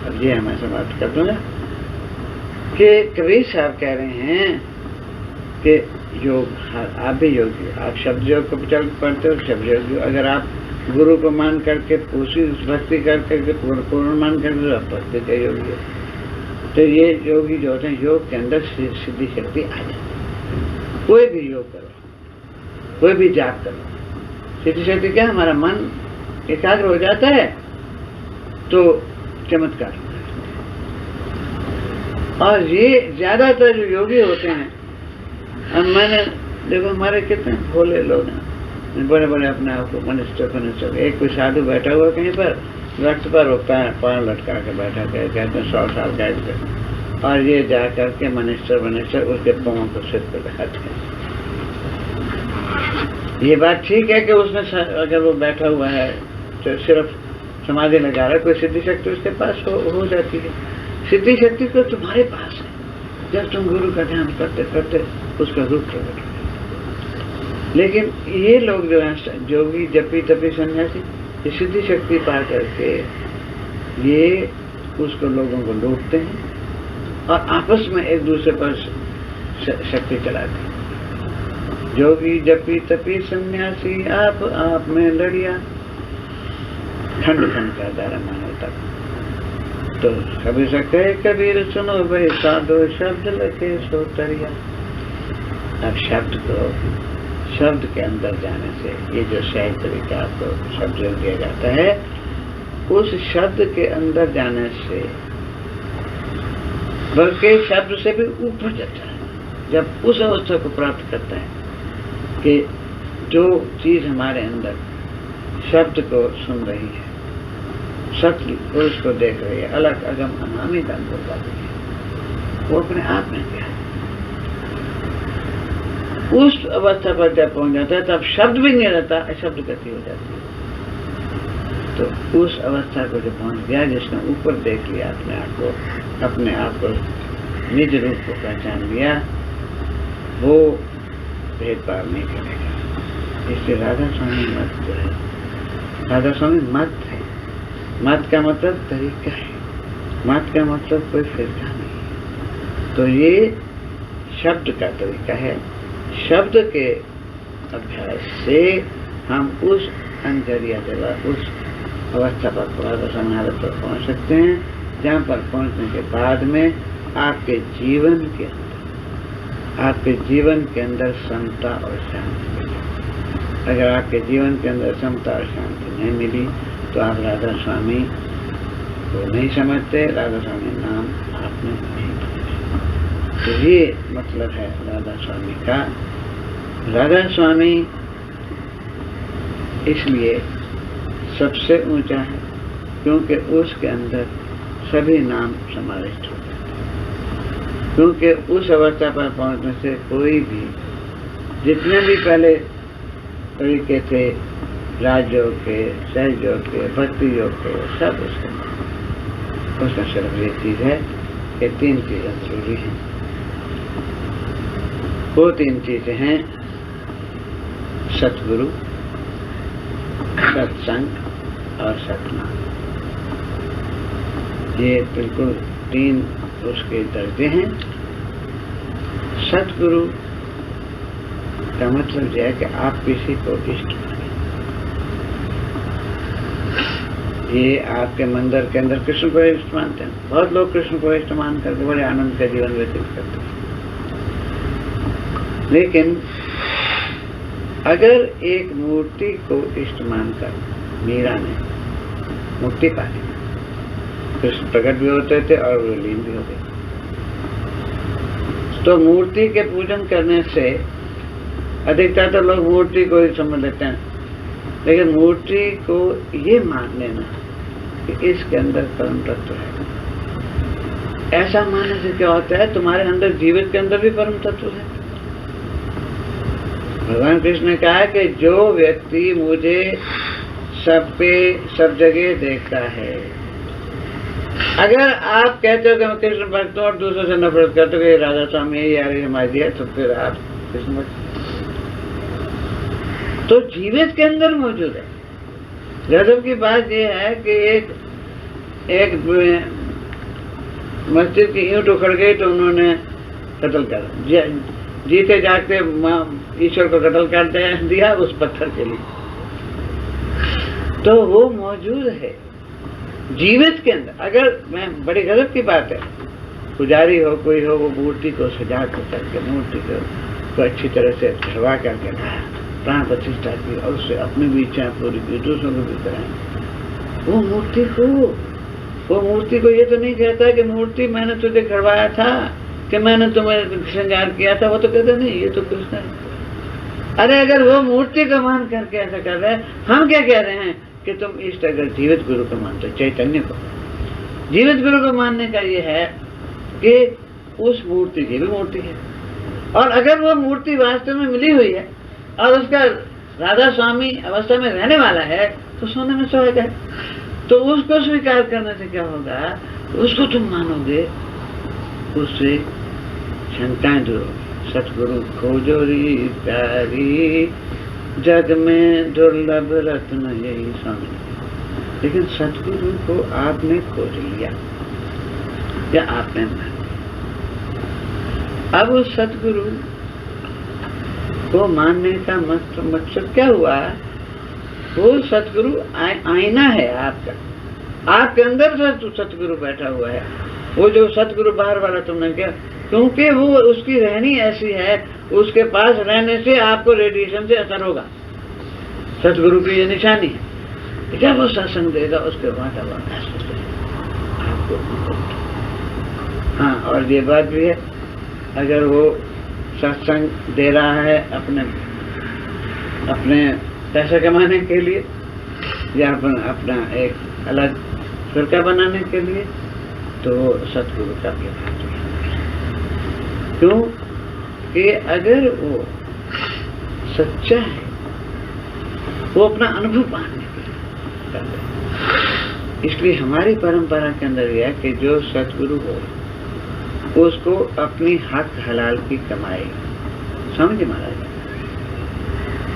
अब ये मैं समाप्त कर दूंगा कि कबीर साहब कह रहे हैं कि योग, आप भी योगी, आप शब्द योग को पढ़ते हो, शब्द योग। अगर आप गुरु को मान करके उसी भक्ति करके पूर्ण मान करके आप भक्ति के योगी हो, तो ये योगी जो होते हैं योग के अंदर सिद्धि शक्ति आ जाती है। कोई भी योग करो, कोई भी जाप करो, सिद्धि शक्ति क्या, हमारा मन एकाग्र हो जाता है तो चमत्कार होता है। और ये ज्यादातर जो योगी होते हैं, अब मैंने देखो हमारे कितने भोले लोग हैं, बड़े बड़े अपने आप को मनिष्ठ। एक कोई साधु बैठा हुआ कहीं पर वृक्ष पर, वो पाँव लटका के बैठा, कहते हैं 100 साल का, और ये जा करके मनिष्ठ उसके पाँव को सिर पर लगाते हैं। ये बात ठीक है कि उसने अगर वो बैठा हुआ है तो सिर्फ समाधि लगा रहा है, कोई सिद्धि शक्ति उसके पास हो जाती है। सिद्धि शक्ति तो तुम्हारे पास है जब तुम गुरु का ध्यान करते करते उसका रूप प्रकट हो। लेकिन ये लोग जो हैं जोगी, जपी, तपी, सन्यासी, ये सिद्धि शक्ति पा करके ये उसको लोगों को लूटते हैं और आपस में एक दूसरे पर शक्ति चलाते हैं। जोगी, जपी, तपी, सन्यासी, आप में लड़िया, खंड खंड का दारा मानव तक। तो कभी से कहे कबीर सुनो भाई साधो शब्द लगे सोतरिया। अब शब्द के अंदर जाने से, ये जो सहज तरीका आपको शब्द दिया जाता है, उस शब्द के अंदर जाने से, बल्कि शब्द से भी ऊपर जाता है। जब उस अवस्था को प्राप्त करता है कि जो चीज हमारे अंदर शब्द को सुन रही है, सत्य उसको देख रही है, अलग अगम अनामी का अनुभव कर रही है, वो अपने आप में क्या है, उस अवस्था पर जब पहुंच जाता है तब शब्द भी नहीं रहता, अशब्द गति हो जाती है। तो उस अवस्था को जो पहुंच गया, जिसने ऊपर देख लिया अपने आप को निज रूप को पहचान लिया, वो भेदभाव नहीं करेगा। इसलिए राधा स्वामी मत जो है, राधा स्वामी मत है। मत का मतलब तरीका है, मत का मतलब कोई फिरका नहीं है। तो ये शब्द का तरीका है। शब्द के अभ्यास से हम उस अंजरिया जगह, उस अवस्था पर, राधा स्वामी हालत पर पहुंच सकते हैं, जहाँ पर पहुंचने के बाद में आपके जीवन के अंदर समता और शांति मिली। अगर आपके जीवन के अंदर समता और शांति नहीं मिली तो आप राधा स्वामी को नहीं समझते, राधा स्वामी नाम आपने नहीं पढ़ा। तो ये मतलब है राधा स्वामी का। राधा स्वामी इसलिए सबसे ऊंचा है क्योंकि उसके अंदर सभी नाम समाविष्ट हो जाते हैं। क्योंकि उस अवस्था पर पहुंचने से कोई भी, जितने भी पहले तरीके थे, राजयोग के, सहज योग के, भक्ति योग के, सब उसमें सिर्फ ये चीज है कि 3 चीजें जरूरी हैं। वो 3 चीजें हैं सतगुरु, सत्संग और सतनाम। ये बिल्कुल 3 उसके दर्जे हैं। सतगुरु का मतलब यह है कि आप किसी को इष्ट माने। ये आपके मंदिर के अंदर कृष्ण को इष्ट मानते हैं। बहुत लोग कृष्ण को इष्ट मान करके बड़े आनंद का जीवन व्यतीत करते हैं। लेकिन अगर एक मूर्ति को इष्ट मानकर मीरा ने मुक्ति पा ली, कृष्ण प्रकट भी होते थे और वो लीन भी होते थे। तो मूर्ति के पूजन करने से अधिकतर तो लोग मूर्ति को ही समझ लेते हैं, लेकिन मूर्ति को ये मान लेना कि इसके अंदर परम तत्व है, ऐसा मानने से क्या होता है, तुम्हारे अंदर जीवित के अंदर भी परम तत्व है। भगवान कृष्ण ने कहा कि जो व्यक्ति मुझे सब जगह देखता है, अगर आप कहते हो कि मैं कृष्ण भक्त हूं और दूसरों से नफरत करते हो कि राधा स्वामी है, यार हमारी है, तो फिर आप कृष्ण भक्त तो जीवित के अंदर मौजूद है। गजब की बात यह है कि एक मस्जिद की ईंट उखड़ गई तो उन्होंने कत्ल कर जीते जागते ईश्वर को कत्ल कर दिया उस पत्थर के लिए। तो वो मौजूद है जीवित के अंदर। अगर मैं बड़ी गजब की बात है, पुजारी हो कोई हो, वो मूर्ति को सजा करके मूर्ति को अच्छी तरह से धरवा करके लाया, प्राण प्रतिष्ठा की और उससे अपनी भी इच्छा पूरी की, दूसरों को भी कराई। वो मूर्ति को ये तो नहीं कहता कि मूर्ति मैंने तुझे घड़वाया था, कि मैंने तुम्हें श्रृंगार किया था। वो तो कहते नहीं, ये तो कृष्ण है। अरे अगर वो मूर्ति को मान करके ऐसा कर रहे हैं, हम क्या कह रहे हैं कि तुम इष्ट अगर जीवित गुरु को मानते हो, चैतन्य को, जीवित गुरु को मानने का ये है कि उस मूर्ति की भी मूर्ति है, और अगर वो मूर्ति वास्तव में मिली हुई है और उसका राधा स्वामी अवस्था में रहने वाला है तो सोने में सोएगा। तो उसको स्वीकार करने से क्या होगा, उसको तुम मानोगे, उससे शंकाएं दूर होगी। सतगुरु खोजो री प्यारी, जग में दुर्लभ रत्न यही स्वामी। लेकिन सतगुरु को आपने खोज लिया या आपने मान, अब उस सतगुरु को मानने का मकसद क्या हुआ, वो सतगुरु आईना है आपका, आपके अंदर सतगुरु बैठा हुआ है। वो जो सतगुरु बाहर वाला तुमने क्या, क्योंकि वो उसकी रहनी ऐसी है, उसके पास रहने से आपको रेडिएशन से असर होगा। सतगुरु की ये निशानी है, जब वो सत्संग देगा उसके वातावरण आपको। हाँ, और ये बात भी है, अगर वो सत्संग दे रहा है अपने पैसा कमाने के लिए या अपना एक अलग फिरका बनाने के लिए, तो वो सतगुरु का व्यवहार है। क्यों कि अगर वो सच्चा है, वो अपना अनुभव पाने के लिए कर रहे। इसलिए हमारी परंपरा के अंदर यह है कि जो सतगुरु हो उसको अपनी हक हलाल की कमाई, समझ महाराज,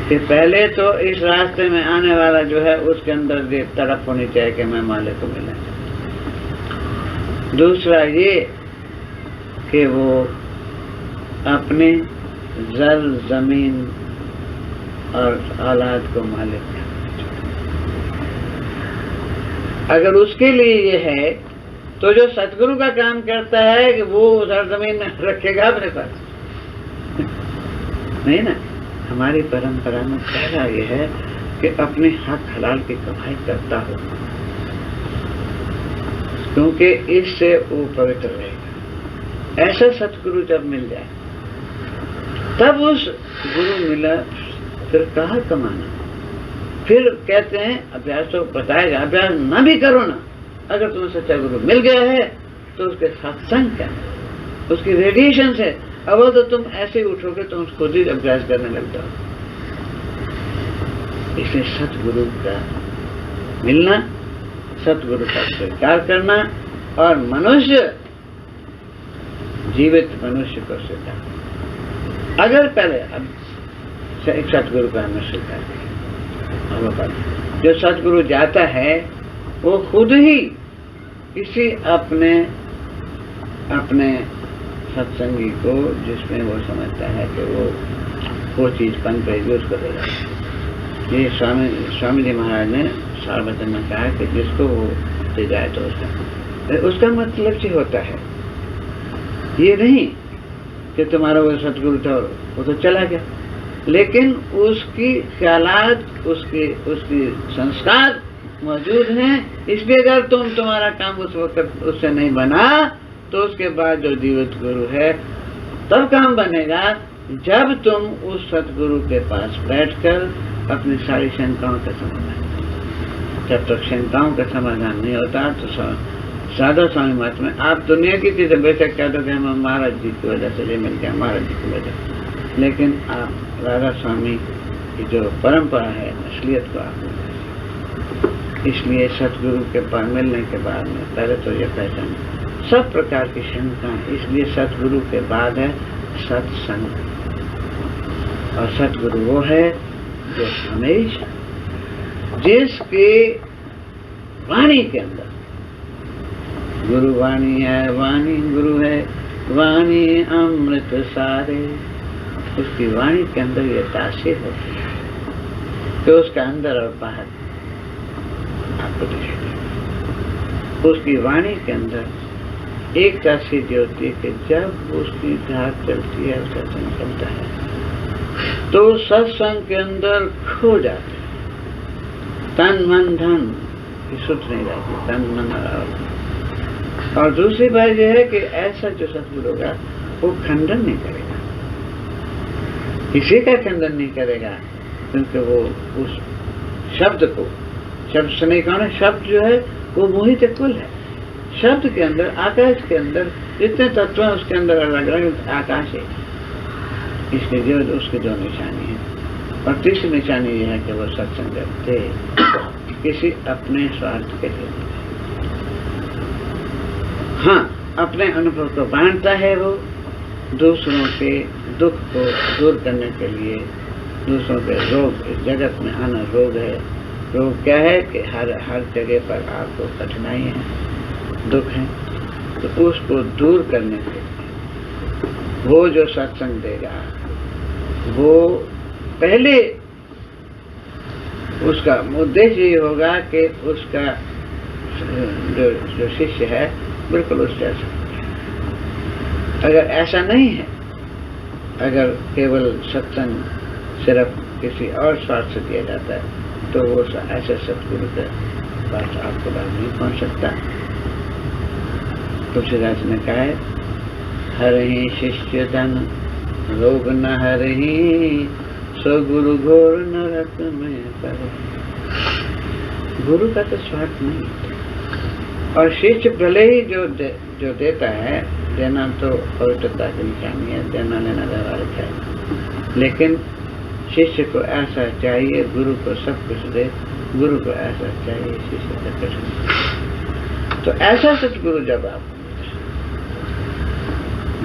कि पहले तो इस रास्ते में आने वाला जो है उसके अंदर ये तड़प होनी चाहिए कि मैं मालिक को मिला। दूसरा ये कि वो अपने जर जमीन और औलाद को मालिक करना चाहिए। अगर उसके लिए ये है तो जो सतगुरु का काम करता है कि वो उधर जमीन रखेगा अपने पास नहीं ना। हमारी परंपरा में पहला ये है कि अपने हक हलाल की कमाई करता हो, क्योंकि इससे वो पवित्र रहेगा। ऐसा सतगुरु जब मिल जाए तब उस गुरु मिला, फिर कहाँ कमाना। फिर कहते हैं अभ्यास तो बताएगा, अभ्यास ना भी करो ना, अगर तुम्हें सच्चा गुरु मिल गया है तो उसके सत्संग का, उसकी रेडिएशन से अब तो तुम ऐसे उठोगे, तुम खुद ही अभ्यास करने लग जाओ। इसलिए सतगुरु का मिलना, सतगुरु का स्वीकार करना, और मनुष्य, जीवित मनुष्य को स्वीकार। अगर पहले अब एक सतगुरु का हमने स्वीकार किया, जो सतगुरु जाता है वो खुद ही किसी अपने सत्संगी को, जिसमें वो समझता है कि वो चीज पन पेगी, उसको दे जाए। ये स्वामी जी महाराज ने सारवतन में कहा कि जिसको वो दे जाए तो उसका मतलब ही होता है ये नहीं कि तुम्हारा वो सतगुरु था वो तो चला गया, लेकिन उसकी ख्यालात, उसकी संस्कार मौजूद हैं। इसलिए अगर तुम्हारा काम उस वक्त उससे नहीं बना तो उसके बाद जो जीवित गुरु है तब काम बनेगा, जब तुम उस सतगुरु के पास बैठकर अपनी सारी शंकाओं का समाधान। जब तक शंकाओं का समाधान नहीं होता तो सादा स्वामी मत में आप दुनिया की चीजें बेशक कह दो कि हम महाराज जी की वजह से ये मिल गया, महाराज जी की वजह, लेकिन आप राधा स्वामी की जो परंपरा है, असलियत को आप। इसलिए सतगुरु के पास मिलने के बाद में पहले तो ये पहचान सब प्रकार की शंका, इसलिए सतगुरु के बाद है सत्संग। और सतगुरु वो है जो हमेशा जिसके वाणी के अंदर, गुरु वाणी है, वाणी गुरु है, वाणी अमृत सारे, उसकी वाणी के अंदर ये तासीर होती है कि उसका अंदर और बाहर आपको दिखेगा। उसकी वाणी के अंदर एक तासीर जो होती है कि जब उसकी धार चलती है, सत्संग चलता है, तो सत्संग के अंदर खो जाते हैं, तन मन धन की सुध नहीं रहती, तन मन। और दूसरी बात यह है कि ऐसा जो सतगुरु होगा वो खंडन नहीं करेगा, किसी का खंडन नहीं करेगा, क्योंकि वो उस शब्द को, शब्द से नहीं कहना, शब्द जो है वो मोहित कुल है। शब्द के अंदर, आकाश के अंदर जितने तत्व हैं उसके अंदर अलग अलग आकाश है। इसके जो उसके दो निशानी है। और तीसरी निशानी यह है कि वो सत्संग करते किसी अपने स्वार्थ के लिए। हाँ, अपने अनुभव को बांटता है वो, दूसरों के दुख को दूर करने के लिए, दूसरों के रोग, इस जगत में आना रोग है। रोग क्या है कि हर जगह पर आपको कठिनाई है, दुख है, तो उसको दूर करने के लिए वो जो सत्संग देगा, वो पहले उसका उद्देश्य ये होगा कि उसका जो शिष्य है बिल्कुल उस जैसा। अगर ऐसा नहीं है, अगर केवल सत्संग सिर्फ किसी और स्वार्थ से दिया जाता है, तो वो ऐसे सतगुरु के पास आपको लाभ नहीं पहुंच सकता। तुलसीदास ने कहा है, हरहि शिष्य धन रोग न हरहि, सो गुरु घोर नरक में करे। गुरु का तो स्वार्थ नहीं, और शिष्य भले ही जो देता है, देना तो पवित्रता की निशानी है, देना लेना व्यवहारिक है, लेकिन शिष्य को ऐसा चाहिए, गुरु को सब कुछ दे, गुरु को ऐसा चाहिए, शिष्य को कुछ नहीं। तो ऐसा सतगुरु जब आप,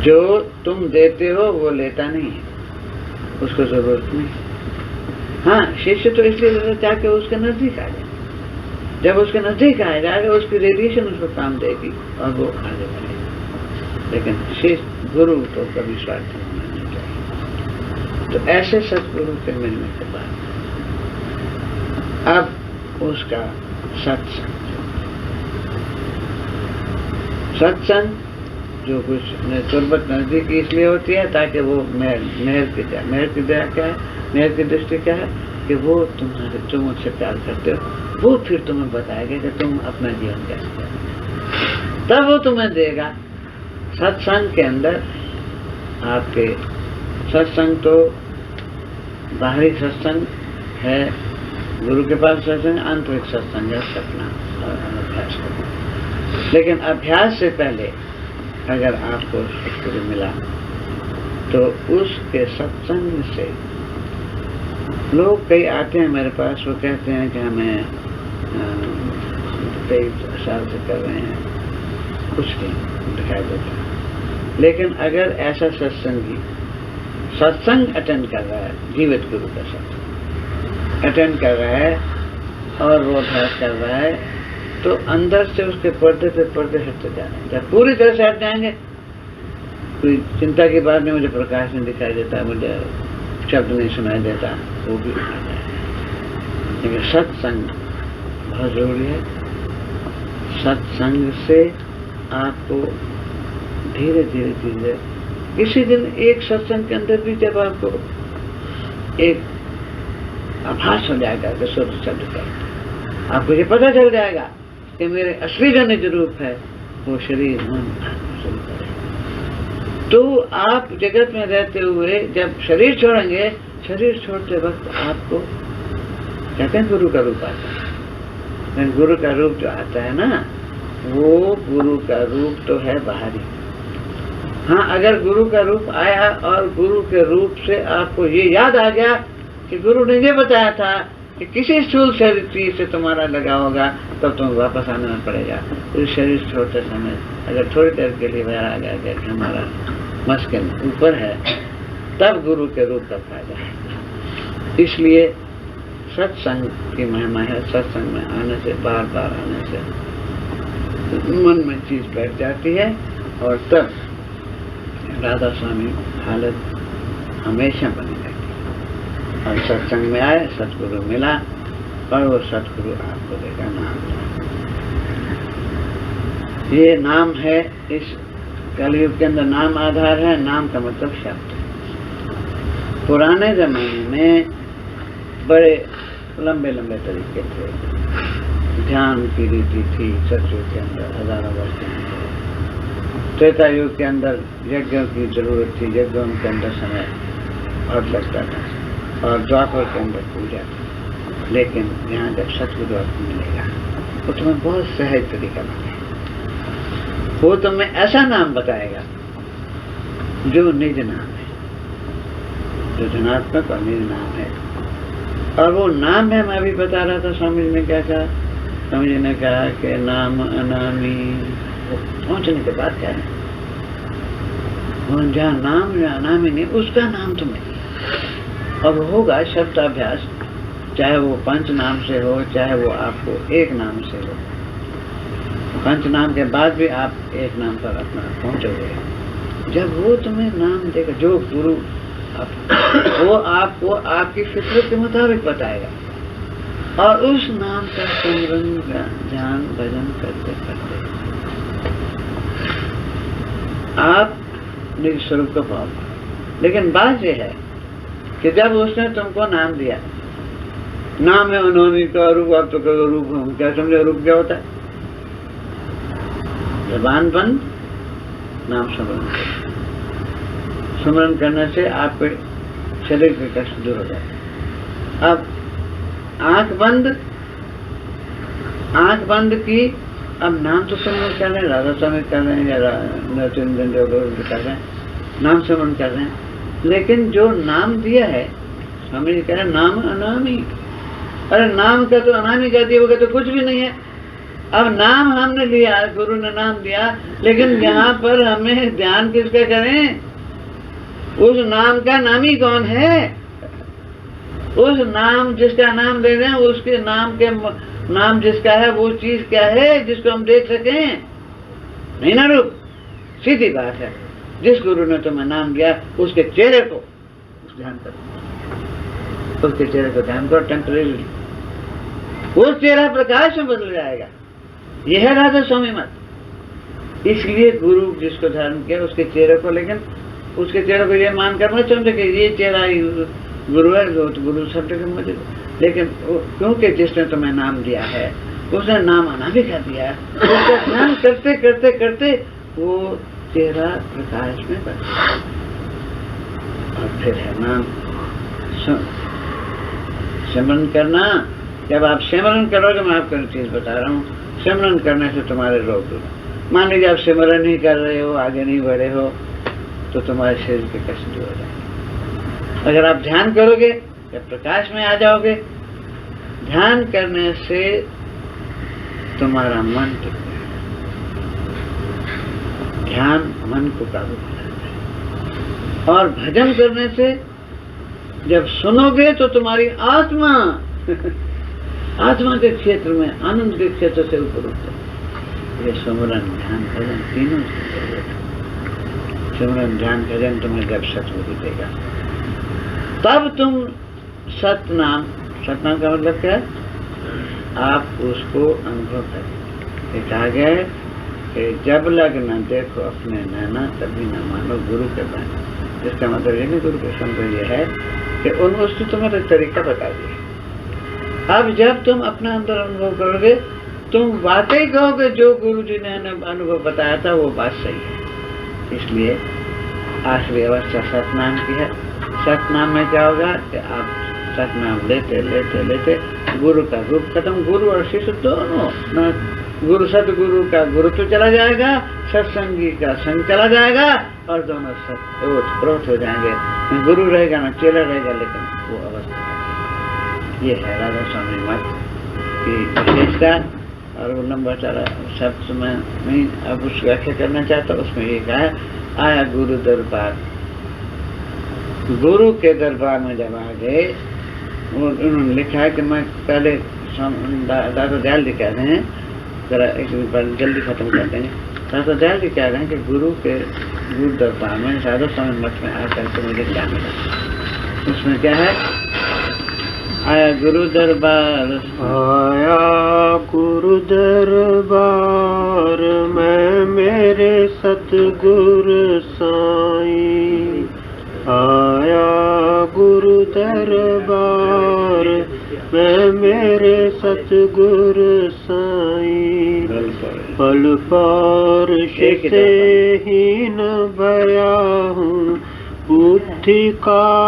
जो तुम देते हो वो लेता नहीं है, उसको जरूरत नहीं। हाँ, शिष्य तो इसलिए देता है कि उसके नजदीक आ जाए। जब उसके नजदीक आ जाएगा, उसकी रेडिएशन उसको काम देगी और वो आगे बढ़ेगा। लेकिन शिष्य, गुरु तो कभी स्वार्थ नहीं होना चाहिए। तो ऐसे सतगुरु के मिलने के बाद अब उसका सत्संग जो कुछ तुरबत नजदीकी इसलिए होती है ताकि वो मेहर की दया। मेहर की दया क्या है? मेहर की दृष्टि क्या है? कि वो तुम उससे प्यार करते हो, वो फिर तुम्हें बताएगा कि तुम अपना जीवन कैसे करोगे, तब वो तुम्हें देगा। सत्संग के अंदर आपके सत्संग तो बाहरी सत्संग है, गुरु के पास सत्संग, आंतरिक सत्संग है सपना और अभ्यास करना। लेकिन अभ्यास से पहले अगर आपको सतगुरु मिला तो उसके सत्संग से लोग कई आते हैं मेरे पास, वो कहते हैं कि हमें 23 साल से कर रहे हैं, कुछ नहीं दिखाई देता। लेकिन अगर ऐसा सत्संग अटेंड कर रहा है, जीवित गुरु का सत्संग अटेंड कर रहा है और वो अभ्यास कर रहा है, तो अंदर से उसके पर्दे पे पर्दे हटते जाएंगे। जब पूरी तरह से हट जाएंगे, कोई चिंता की बात नहीं, मुझे प्रकाश नहीं दिखाई देता, मुझे शब्द नहीं सुनाई देता, वो भी आ जाएगा। लेकिन सत्संग बहुत जरूरी है। सत्संग से आपको धीरे धीरे धीरे किसी दिन एक सत्संग के अंदर भी जब आपको एक आभास हो जाएगा कि शुद्ध शब्द का, आपको ये पता चल जाएगा कि मेरे असली जो निज रूप है वो शरीर मन आत्मा से ऊपर है। तो आप जगत में रहते हुए जब शरीर छोड़ेंगे, शरीर छोड़ते वक्त आपको कहते हैं गुरु का रूप आता है। लेकिन गुरु का रूप जो आता है ना, वो गुरु का रूप तो है बाहरी। हाँ, अगर गुरु का रूप आया और गुरु के रूप से आपको ये याद आ गया कि गुरु ने ये बताया था कि किसी स्थूल शरीर से तुम्हारा लगा होगा, तब तुम्हें वापस आना पड़ेगा। तो शरीर छोड़ते समय अगर थोड़ी देर के लिए बाहर आ गया कि हमारा मस्किन ऊपर है, तब गुरु के रूप का फायदा है। इसलिए सत्संग की महिमा है। सत्संग में आने से, बार बार आने से मन में चीज बैठ जाती है और तब राधा स्वामी हालत हमेशा बनी रहती है। और सत्संग में आए, सतगुरु मिला और वो सतगुरु आपको देगा नाम। ये नाम है, इस कलयुग के अंदर नाम आधार है। नाम का मतलब शब्द। पुराने जमाने में बड़े लंबे लंबे तरीके थे, ध्यान की रीति थी सतयुग के अंदर, हजारों वर्ष के अंदर। त्रेता युग के अंदर यज्ञों की जरूरत थी, यज्ञों के अंदर समय और लगता था और द्वापर के अंदर पूजा थी। लेकिन यहाँ जब सतगुरु आपको मिलेगा वो तुम्हें बहुत सहज तरीका बताएगा। वो तुम्हें ऐसा नाम बताएगा जो निज नाम है, जो धनात्मक और निज नाम है। और वो नाम है, मैं अभी बता रहा था स्वामी जी ने क्या कहा। स्वामी जी ने कहा कि नाम अनामी, पहुंचने के बाद क्या है, जहाँ नाम या अनामी नहीं उसका नाम तुम्हें। अब होगा शब्दाभ्यास, चाहे वो पंच नाम से हो, चाहे वो आपको एक नाम से हो। पंच नाम के बाद भी आप एक नाम पर अपना पहुंचोगे। जब वो तुम्हें नाम देगा, जो गुरु वो आपको आपकी फितरत के मुताबिक बताएगा और उस नाम का सिमरन ध्यान भजन करते करते आप निज स्वरूप को पाओगे। लेकिन बात यह है कि जब उसने तुमको नाम दिया, नाम है उन्होंने का रूप, आप तो कहो रूप, हम क्या समझे रूप क्या होता है? जबान बंद, नाम स्मरण, स्मरण करने से आपके शरीर के कष्ट दूर हो जाए। अब आंख बंद की, अब नाम तो स्मरण कर रहे हैं, राधा स्वामी कर रहे हैं या नरसिंह कर रहे हैं, नाम स्मरण कर रहे हैं। लेकिन जो नाम दिया है, स्वामी जी कह रहे हैं नाम अनामी। अरे नाम का तो अनामी कर दिया, वो तो कुछ भी नहीं है। अब नाम हमने लिया, गुरु ने नाम दिया, लेकिन यहाँ पर हमें ध्यान किसका करें? उस नाम का नामी कौन है? उस नाम जिसका नाम ले रहे हैं, उसके नाम के नाम जिसका है वो चीज क्या है जिसको हम देख सकें? नहीं ना रूप, सीधी बात है। जिस गुरु ने तुम्हें नाम दिया उसके चेहरे को ध्यान करो, उसके चेहरे को ध्यान करो। टेम्परेरी वो चेहरा प्रकाश में बदल जाएगा। यह है राधा स्वामी मत। इसलिए गुरु जिसको धारण किया उसके चेहरे को, लेकिन उसके चेहरे को ये मान कर मत समझे कि ये चेहरा ही गुरु है, तो गुरु शब्द के मुझे। लेकिन क्योंकि जिसने तुम्हें नाम दिया है उसने नाम अनामी कर दिया है, उसका ध्यान करते करते करते वो चेहरा प्रकाश में बदल गया। और फिर है नाम सिमरन करना। जब आप सिमरन करोगे, मैं आपको एक चीज बता रहा हूँ, सिमरन करने से तुम्हारे रोग दूर। मान लीजिए आप सिमरन नहीं कर रहे हो, आगे नहीं बढ़े हो, तो तुम्हारे शरीर के कष्ट दूर हो जाएंगे। अगर आप ध्यान करोगे, जब प्रकाश में आ जाओगे, ध्यान करने से तुम्हारा मन टिक जाएगा। ध्यान मन को काबू करता है। और भजन करने से जब सुनोगे तो तुम्हारी आत्मा आत्मा के क्षेत्र में, आनंद के क्षेत्र से ऊपर उठते। ये सुमरन ध्यान भजन तीनों सिमरन ध्यान भजन तुम्हें जब सतगुरु देगा, तब तुम सतनाम का मतलब क्या है? आप उसको अनुभव करें। कहा गया है कि जब लग न देखो अपने नैना, तभी न मानो गुरु के बहना। इसका मतलब ये नहीं, गुरु के संग ये है कि उन वस्तु तुम्हें तरीका बता दिया। अब जब तुम अपना अंदर अनुभव करोगे, तुम वाकई कहोगे जो गुरु जी ने अनुभव बताया था वो बात सही है। इसलिए आखिरी अवस्था सतनाम की है। सतनाम में क्या होगा कि आप सतनाम लेते लेते लेते गुरु का रूप खत्म, गुरु और शिष्य दोनों न, गुरु सतगुरु का गुरु तो चला जाएगा, सत्संगी का संग चला जाएगा और दोनों सत्प्रोत हो जाएंगे। गुरु रहेगा ना चेला रहेगा, लेकिन वो अवस्था ये है राधा स्वामी मत की विशेषता। और वो लंबा चला शब्द में नहीं अब उसकी व्याख्या करना चाहता, उसमें ये कहा है, आया गुरु दरबार। गुरु के दरबार में जब आ गए, उन्होंने लिखा है कि मैं पहले दादा दयाल जी कह रहे हैं, जरा एक बार जल्दी खत्म कर देंगे। दादा दयाल जी कह रहे हैं कि गुरु दरबार में राधा स्वामी मठ में आकर के मुझे क्या मिला। उसमें क्या है, आया गुरु दरबार, आया गुरु दरबार में मेरे सतगुरु साईं। आया गुरु दरबार में मेरे सतगुरु साईं। पल पार से ही न भया हूँ, बुद्धि कालाचार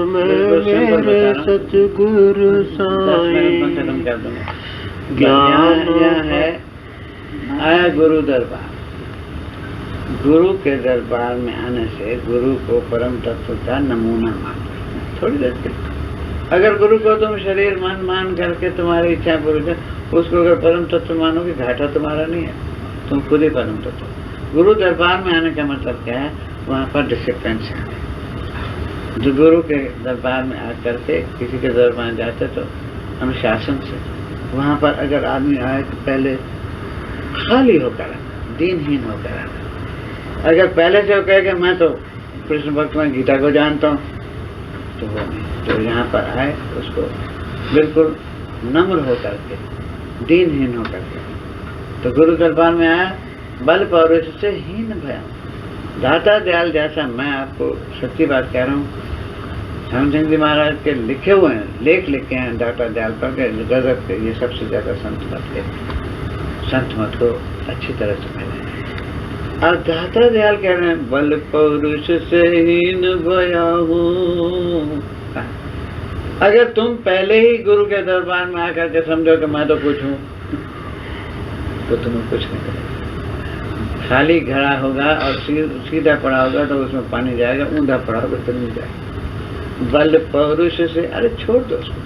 मैं मेरे सतगुरु साईं। ज्ञान है आया गुरु दरबार। गुरु के दरबार में आने से गुरु को परम तत्व का नमूना मान थोड़ी देर के। अगर गुरु को तुम शरीर मन मान करके तुम्हारी इच्छा पूरी कर, उसको अगर परम तत्व मानोगे घाटा तुम्हारा नहीं है, तुम खुद ही परम तत्व। गुरु दरबार में आने का मतलब क्या है? वहाँ पर डिसिप्लिन से आने। जो गुरु के दरबार में आकर के किसी के दरबार में जाते तो अनुशासन से। वहाँ पर अगर आदमी आए तो पहले खाली होकर आना, दीनहीन होकर आना। अगर पहले से वो कहे मैं तो कृष्ण भक्त में गीता को जानता हूँ, तो वो नहीं। तो यहाँ पर आए उसको बिल्कुल नम्र होकर के, दीनहीन होकर के। तो गुरु दरबार में आया, बल पौरुष से हीन भया। दाता दयाल जैसा, मैं आपको सच्ची बात कह रहा हूँ, श्यामचंद्र जी महाराज के लिखे हुए हैं, लेख लिखे हैं दाता दयाल पर के, गजब के। ये सबसे ज्यादा संत मत के, संत मत को अच्छी तरह से पहले। अब दाता दयाल कह रहे हैं बल पौरुष से हीन भया हूँ। अगर तुम पहले ही गुरु के दरबार में आकर के समझो कि मैं तो कुछ हूँ, तो तुम्हें कुछ नहीं करेगा। खाली घड़ा होगा और सीधा पड़ा होगा तो उसमें पानी जाएगा, ऊंधा पड़ा होगा तो नहीं जाएगा। बल पौरुष से, अरे छोड़ दो उसको।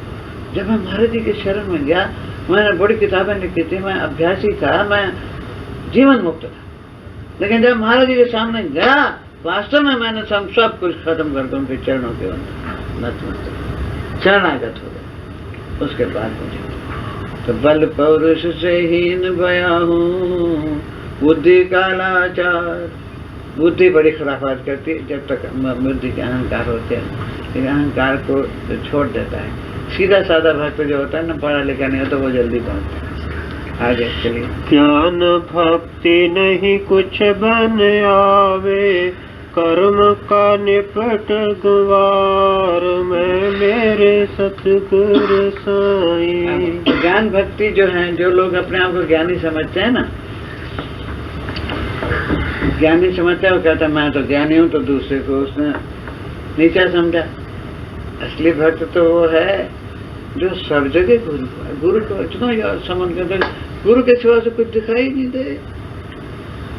जब मैं महाराज जी के शरण में गया, मैंने बड़ी किताबें लिखी थी, मैं अभ्यासी था, मैं जीवन मुक्त था। लेकिन जब महाराज जी के सामने गया, वास्तव में मैंने सब कुछ खत्म करके उनके चरणों के अंदर शरणागत हो गया। उसके बाद मुझे तो बल पौरुष से हीन भया हूँ, बुद्धि कालाचार। बुद्धि बड़ी खराफात करती है जब तक बुद्धि के अहंकार होते हैं। लेकिन अहंकार को छोड़ देता है। सीधा साधा भक्त जो होता है ना, पढ़ा लिखा नहीं होता, वो जल्दी पहुंचता है। आगे चलिए। ज्ञान भक्ति नहीं कुछ बन आवे, कर्म का निपट गवार मैं मेरे सतगुरु साईं। ज्ञान भक्ति जो है, जो लोग अपने आप को ज्ञानी समझते हैं ना, ज्ञानी समझता है, वो कहता है मैं तो ज्ञानी हूँ, तो दूसरे को उसने नीचा समझा। असली भक्त तो वो है जो सब जगह गुरु को इतना याद समझ कर, गुरु के सिवा से कुछ दिखाई नहीं दे,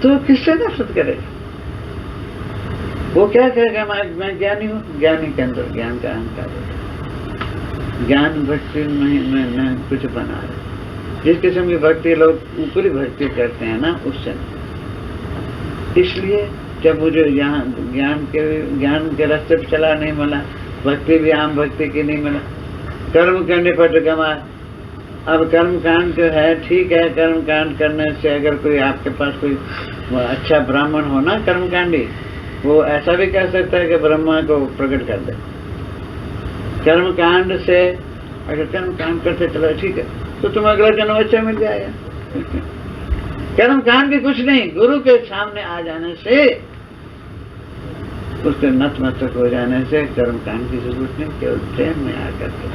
तो किससे नफरत करेगा? वो क्या कहेगा मैं ज्ञानी हूँ? ज्ञानी के अंदर ज्ञान का अहंकार होता है। ज्ञान भक्ति में कुछ बना रहे। जिस किस्म की भक्ति लोग ऊपरी भक्ति करते हैं ना, उससे। इसलिए जब मुझे यहाँ ज्ञान के रास्ते पर चला नहीं मिला, भक्ति भी आम भक्ति की नहीं मिला, कर्म करने पर तो गमा। अब कर्म कांड जो है, ठीक है, कर्म कांड करने से अगर कोई आपके पास कोई अच्छा ब्राह्मण हो ना कर्मकांडी, वो ऐसा भी कह सकता है कि ब्रह्मा को प्रकट कर दे। कर्म कांड से अगर कर्म कांड करते चलो ठीक है, तो तुम्हें अगला जन्म अच्छा मिल जाएगा। कर्म कांड भी कुछ नहीं, गुरु के सामने आ जाने से, उसके नतमस्तक हो जाने से कर्म कांड की जरूरत नहीं, केवल प्रेम में आकर के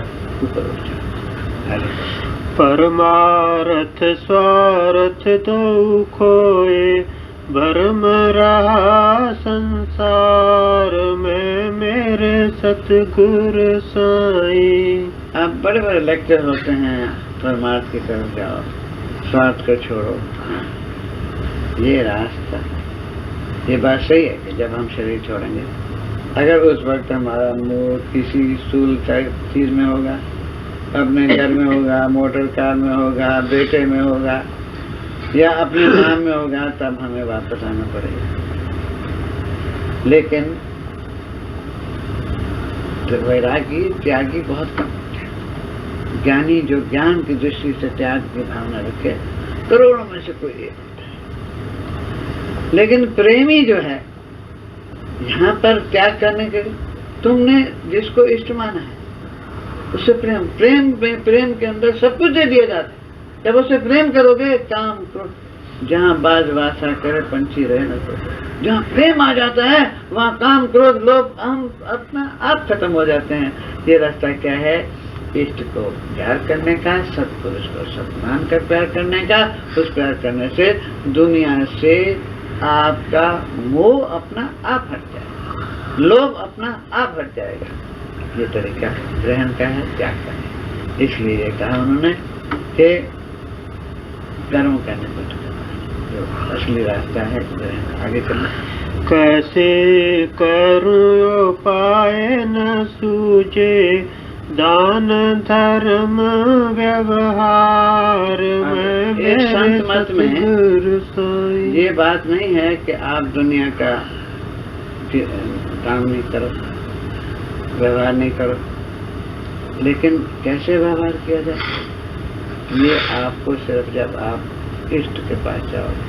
ऊपर उठ जाए। परमार्थ स्वार्थ दो खोए, भरम रहा संसार में मेरे सतगुरु साईं। अब बड़े बड़े लेक्चर होते हैं, परमार्थ की तरफ जाओ, स्वार्थ को छोड़ो। ये रास्ता, ये बात सही है कि जब हम शरीर छोड़ेंगे, अगर उस वक्त हमारा मुंह किसी स्थूल चीज में होगा, अपने घर में होगा, मोटर कार में होगा, बेटे में होगा, या अपने नाम में होगा, तब हमें वापस आना पड़ेगा। लेकिन वैरागी त्यागी बहुत कम होते हैं। ज्ञानी जो ज्ञान की दृष्टि से त्याग की भावना रखे, करोड़ों में से कोई एक होता है। लेकिन प्रेमी जो है, यहाँ पर त्याग करने के तुमने जिसको इष्ट माना है उससे प्रेम के अंदर सब कुछ दे दिया जाता है। जब उससे प्रेम करोगे, काम करो, जहाँ बाज वासा करे पंछी रहे न तो, जहाँ प्रेम आ जाता है वहाँ काम क्रोध लोभ हम अपना आप खत्म हो जाते हैं। ये रास्ता क्या है? इष्ट को प्यार करने का, सत्पुरुष को सम्मान कर प्यार करने का। उस प्यार करने से दुनिया से आपका मोह अपना आप हट जाएगा, लोभ अपना आप हट जाएगा। ये तरीका ग्रहण का है, त्याग का है। इसलिए ये कहा उन्होंने कि कर्म करने पर जो असली रास्ता है ग्रहण। आगे चलना। कैसे करूं पाए न सूझे, दान धर्म व्यवहार में एक संत मत में सतगुरु साईं। ये बात नहीं है कि आप दुनिया का काम नहीं करो, व्यवहार नहीं करो, लेकिन कैसे व्यवहार किया जाए ये आपको सिर्फ जब आप इष्ट के पास जाओगे।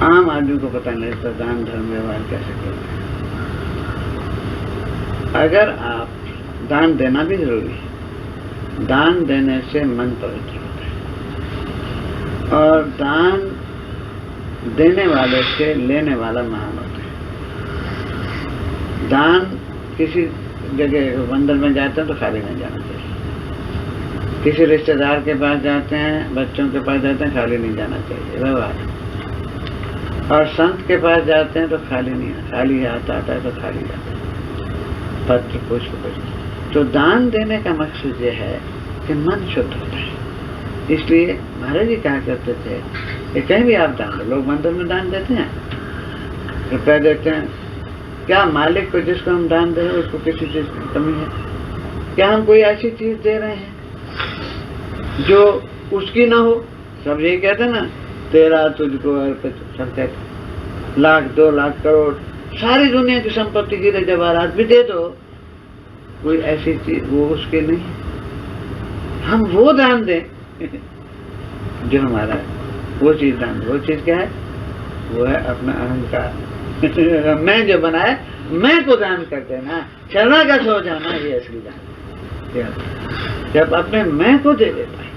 आम आदमी को पता नहीं लगता दान धर्म व्यवहार कैसे करते हैं। अगर आप दान देना भी जरूरी है, दान देने से मन पवित्र होता है और दान देने वाले से लेने वाला महान होता है। दान किसी जगह मंदिर में जाते हैं तो खाली नहीं जाना चाहिए, किसी रिश्तेदार के पास जाते हैं, बच्चों के पास जाते हैं, खाली नहीं जाना चाहिए व्यवहार। और संत के पास जाते हैं तो खाली नहीं, खाली आता है तो खाली जाता है, पत्र पुष्प। तो दान देने का मकसद ये है कि मन शुद्ध होता है। इसलिए महाराज जी कहा करते थे कि कहीं भी आप दान दो, लोग मंदिर में दान देते हैं, रुपया देते हैं, क्या मालिक को जिसको हम दान दे रहे हैं उसको किसी चीज की कमी है? क्या हम कोई ऐसी चीज दे रहे हैं जो उसकी ना हो? सब यही कहते हैं ना, तेरा तुझको अर्पित। सब कहते, लाख 2 लाख करोड़ सारी दुनिया की संपत्ति हीरे जवाहरात भी दे दो, कोई ऐसी चीज वो उसके नहीं है। हम वो दान दें जो हमारा है, वो चीज दान। वो चीज क्या है? वो है अपना अहंकार। मैं जो बनाए मैं को दान कर देना, शरणागत हो जाना, ये असली दान। जब अपने मैं को दे देता है,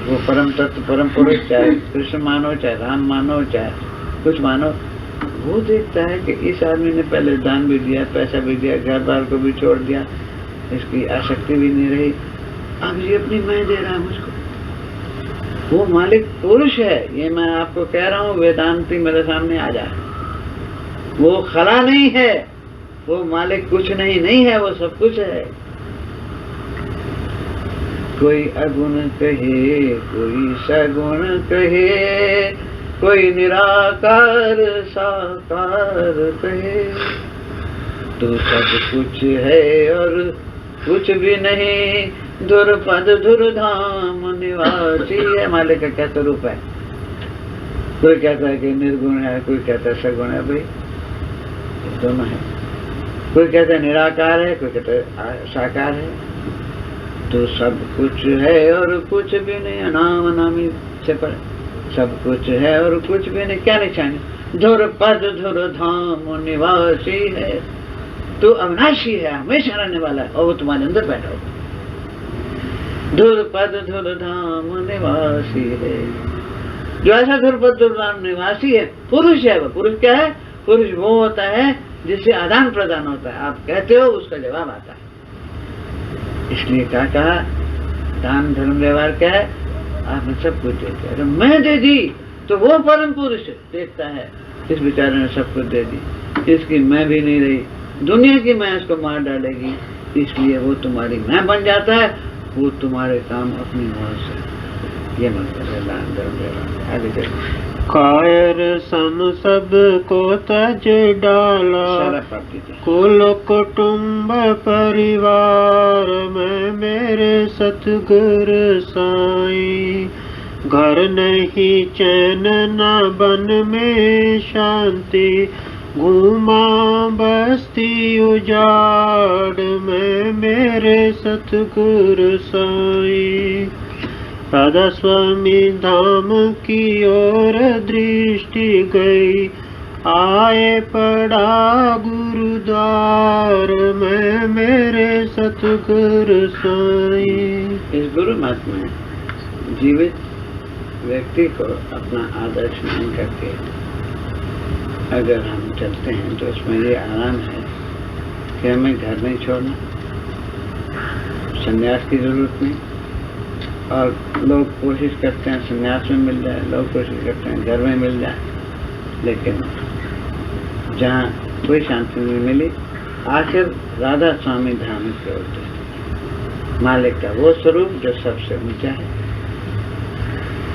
वो परम तत्व परम पुरुष, चाहे कृष्ण मानो, चाहे राम मानो, चाहे कुछ मानो, वो देखता है कि इस आदमी ने पहले दान भी दिया, पैसा भी दिया, घर बार को भी छोड़ दिया, इसकी आसक्ति भी नहीं रही, अब ये अपनी मैं दे रहा है मुझको। वो मालिक पुरुष है, ये मैं आपको कह रहा हूँ, वेदांती मेरे सामने आ जाए। वो खला नहीं है, वो मालिक कुछ नहीं है, वो सब कुछ है। कोई अगुण कहे, कोई सगुण कहे, कोई निराकार साकार कहे, तू सब कुछ है और कुछ भी नहीं, धुरपद धुरधाम निवासी है। मालिक का क्या स्वरूप है? कोई कहता है कि निर्गुण है, कोई कहता है सगुण है, भाई दोनों है। कोई कहता है निराकार है, कोई कहता है साकार है। तो सब कुछ है और कुछ भी नहीं, अनाम अनामी से पर सब कुछ है और कुछ भी नहीं। क्या निशानी? धुर पद धुर धाम निवासी है। तो अविनाशी है, हमेशा रहने वाला है, और वो तुम्हारे अंदर बैठा हो। धुर पद धुर धाम निवासी है। जो ऐसा धुर पद धुर धाम निवासी है, पुरुष है। वो पुरुष क्या है? पुरुष वो होता है जिससे आदान प्रदान होता है। आप कहते हो, उसका जवाब आता है। इसलिए क्या कहा? दान धर्म व्यवहार क्या है? आपने सब कुछ दे दिया। मैं दे दी तो वो परम पुरुष देखता है, इस बेचारे ने सब कुछ दे दी, इसकी मैं भी नहीं रही, दुनिया की मैं इसको मार डालेगी, इसलिए वो तुम्हारी मैं बन जाता है, वो तुम्हारे काम अपनी मौज से। ये मतलब है दान धर्म व्यवहार। आगे चलिए। कायर सम सब को तज डाला, कुल कुटुंब परिवार में मेरे सतगुरु साईं। घर नहीं चैन न बन में शांति, घूमा बस्ती उजाड़ में मेरे सतगुरु साईं। राधा स्वामी धाम की ओर दृष्टि गई, आए पड़ा गुरुद्वार में मेरे सतगुरु साईं। इस गुरु मत में जीवित व्यक्ति को अपना आदर्श मान करके अगर हम चलते हैं तो इसमें ये आराम है कि हमें घर नहीं छोड़ना, संन्यास की जरूरत नहीं, और लोग कोशिश करते हैं संन्यास में मिल जाए, लोग कोशिश करते हैं घर में मिल जाए, लेकिन जहाँ कोई शांति नहीं मिली, आखिर राधा स्वामी धाम की ओर चले। मालिक का वो स्वरूप जो सबसे ऊंचा है,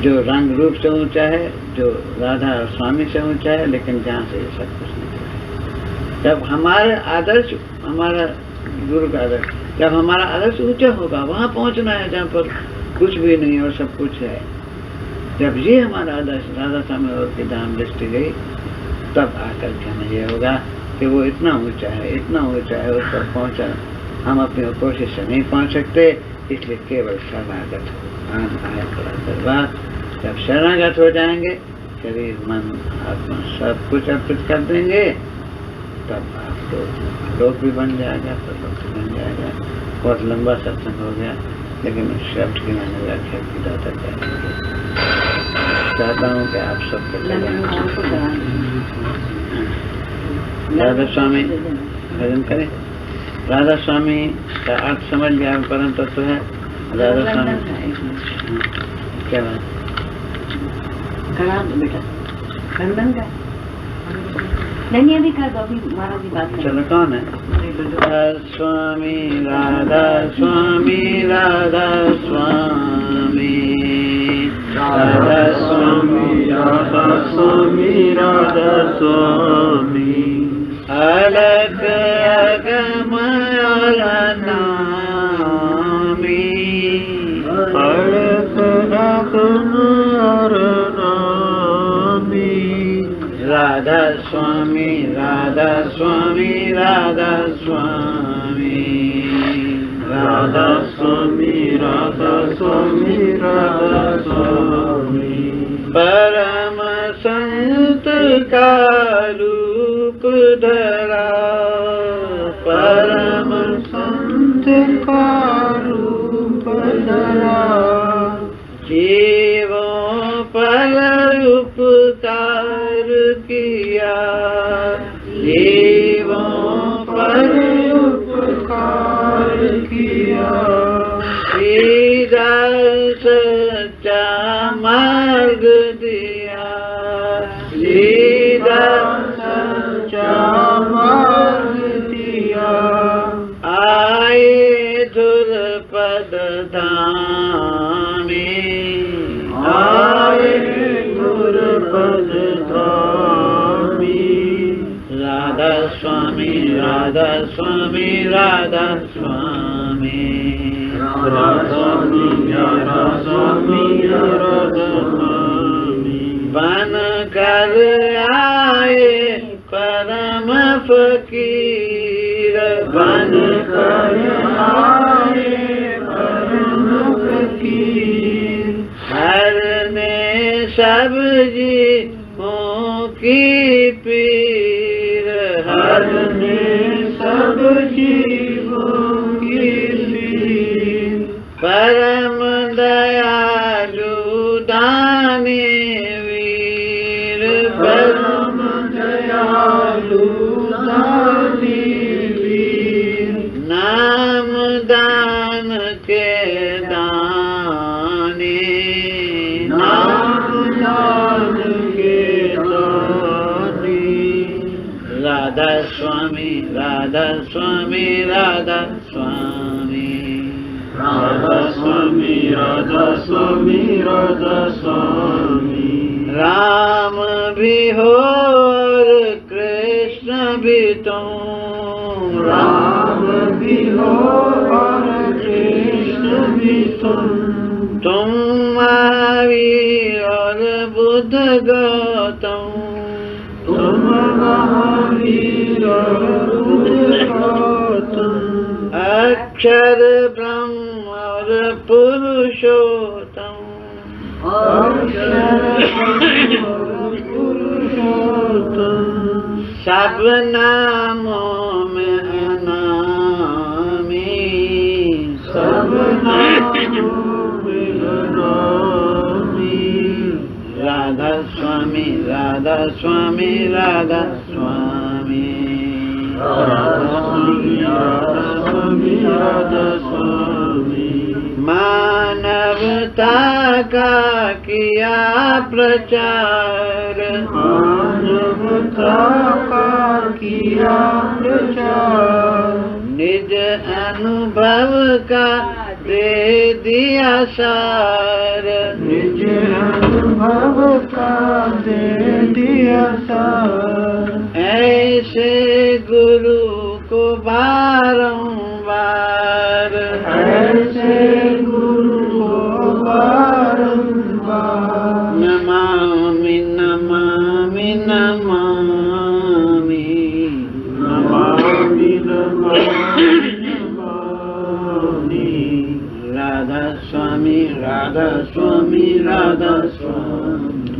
जो रंग रूप से ऊंचा है, जो राधा और स्वामी से ऊंचा है, लेकिन जहाँ से ये सब कुछ नहीं है। जब हमारे आदर्श, हमारा गुरु का आदर्श, जब हमारा आदर्श ऊंचा होगा, वहाँ पहुँचना है जहाँ पर कुछ भी नहीं और सब कुछ है। जब ये हमारा आदर्श राधा स्वामी और की धाम दृष्टि गई, तब आकर के हमें ये होगा कि वो इतना ऊंचा है, इतना ऊंचा है, उस पर पहुँचा हम अपनी कोशिश से नहीं पहुँच सकते, इसलिए केवल शरणागत हो। जब शरणागत हो जाएंगे, शरीर मन आत्मा सब कुछ अर्पित कर देंगे, तब आपको लोक भी बन जाएगा, परलोक भी बन जाएगा। बहुत लंबा सत्संग हो गया, लेकिन उस शब्द की मैंने व्याख्या की दाता चाहता हूँ कि आप सबको राधा स्वामी भजन करें। राधा स्वामी का अर्थ समझ लिया, परम तत्व है राधा स्वामी। क्या बात बेटा खंडन का नहीं, अभी कर दो, अभी महाराज की बात। चलो कौन है? राधा स्वामी, राधा स्वामी, राधा स्वामी, राधा स्वामी, राधा स्वामी, राधा स्वामी, अलग अगम नामी, अलग अगम नामी, राधा स्वामी, राधा स्वामी, राधा स्वामी, राधा स्वामी, राधा स्वामी, राधा स्वामी, परम संत का रूप धरा, परम संत का रूप धरा, जीवों पर उपकार किया, जीवों पर उपकार किया, सीधा सच्चा मार्ग दिया, सीधा सच्चा मार्ग दिया, आए धुरपद धामी, आए धुरपद धामी, राधा स्वामी, राधा स्वामी, राधा स्वामी, राधा स्वामी, राधा स्वामी, राधा स्वामी, बन कर आए परम फकीर, बन कर आए परम फकीर, हरने सब जीवों की पीर, हरने सब जीवों की पीर, परम दयालु दानी वीर, परम दयालु दानी वीर, नाम दान के दानी, नाम दान के दानी, राधा स्वामी, राधा स्वामी, राधा स्वामी, राधा स्वामी, राधा स्वामी, राधा स्वामी, राम भी हो और कृष्ण भी तुम, राम भी हो और कृष्ण भी तुम महावीर और बुद्ध गौतम, तुम महावीर और बुद्ध गौतम, अक्षर ब्रह्म और पुरुषोत्तम, अक्षर ब्रह्म और पुरुषोत्तम, सब नामों में अनामी, सब नामों में अनामी, राधा स्वामी, राधा स्वामी, राधा स्वामी, राधा स्वामी, राधा स्वामी, राधा स्वामी, मानव मानवता का किया प्रचार, मानवता का किया प्रचार, निज अनुभव का दे दिया सार, निज अनुभव का दे दिया सार। ऐसे गुरु को बारंबार, ऐसे गुरु को बारंबार, नमामि नमामि नमामि, नमामि नमामि नमामि। राधा स्वामी राधा स्वामी राधा स्वामी,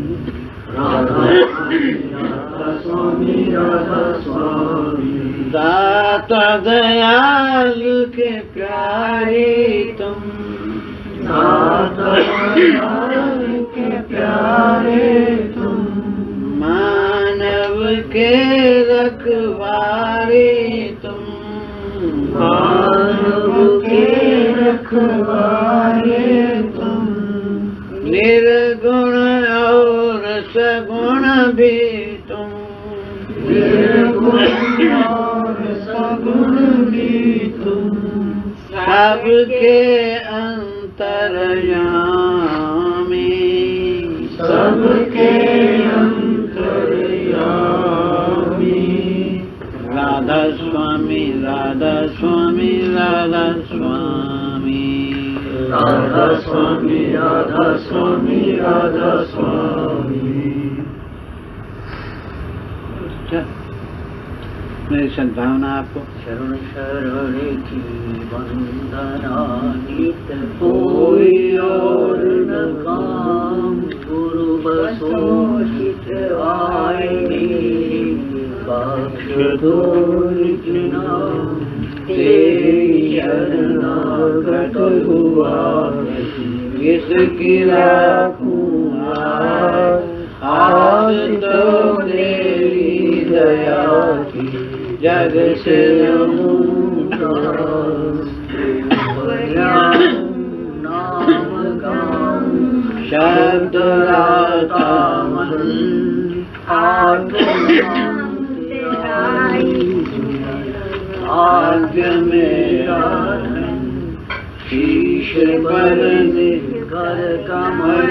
राधा स्वामी राधा स्वामी, दाता दयालु के प्यारे तुम, दाता दयालु के प्यारे तुम, मानव के रखवारे तुम, मानव के रखवारे तुम, निर्गुण और सगुण भी तुम, निर्गुण और सगुण भी तुम, सबके अंतर्यामी, सबके अंतर्यामी। राधा स्वामी राधा स्वामी राधा स्वामी, राधा स्वामी राधा स्वामी राधा स्वामी। मेरी सद्भावना आपको शरण शरण की वंदना नित कोई और न काम, गुरु बसोचित आए बख्श दो नाम, तेरी शरणागत हुआ किसकी राखूं आज तो तेरी दया की जग से नाम गाऊं, शब्द राता मन आज्ञ मेरा शीश पर कर कमल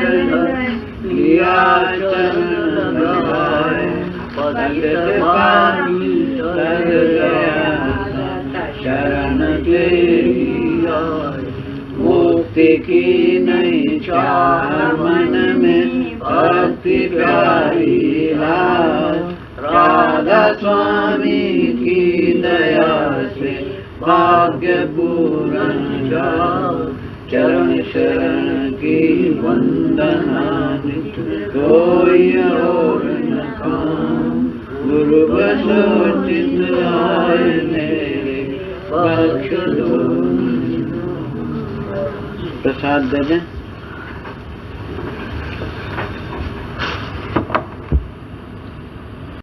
लिया चरण लगाए, भगत पानी कर गया शरण तेरी आए, मुक्ति की नहीं चाह मन में भक्ति प्यारी लाए, राधा स्वामी की दया से भाग्य पूर्ण जाओ, चरण शरण की वंदना नित कोई और न काम, गुरु बसोचित आए मेरे बख्श दो। प्रसाद दे दें।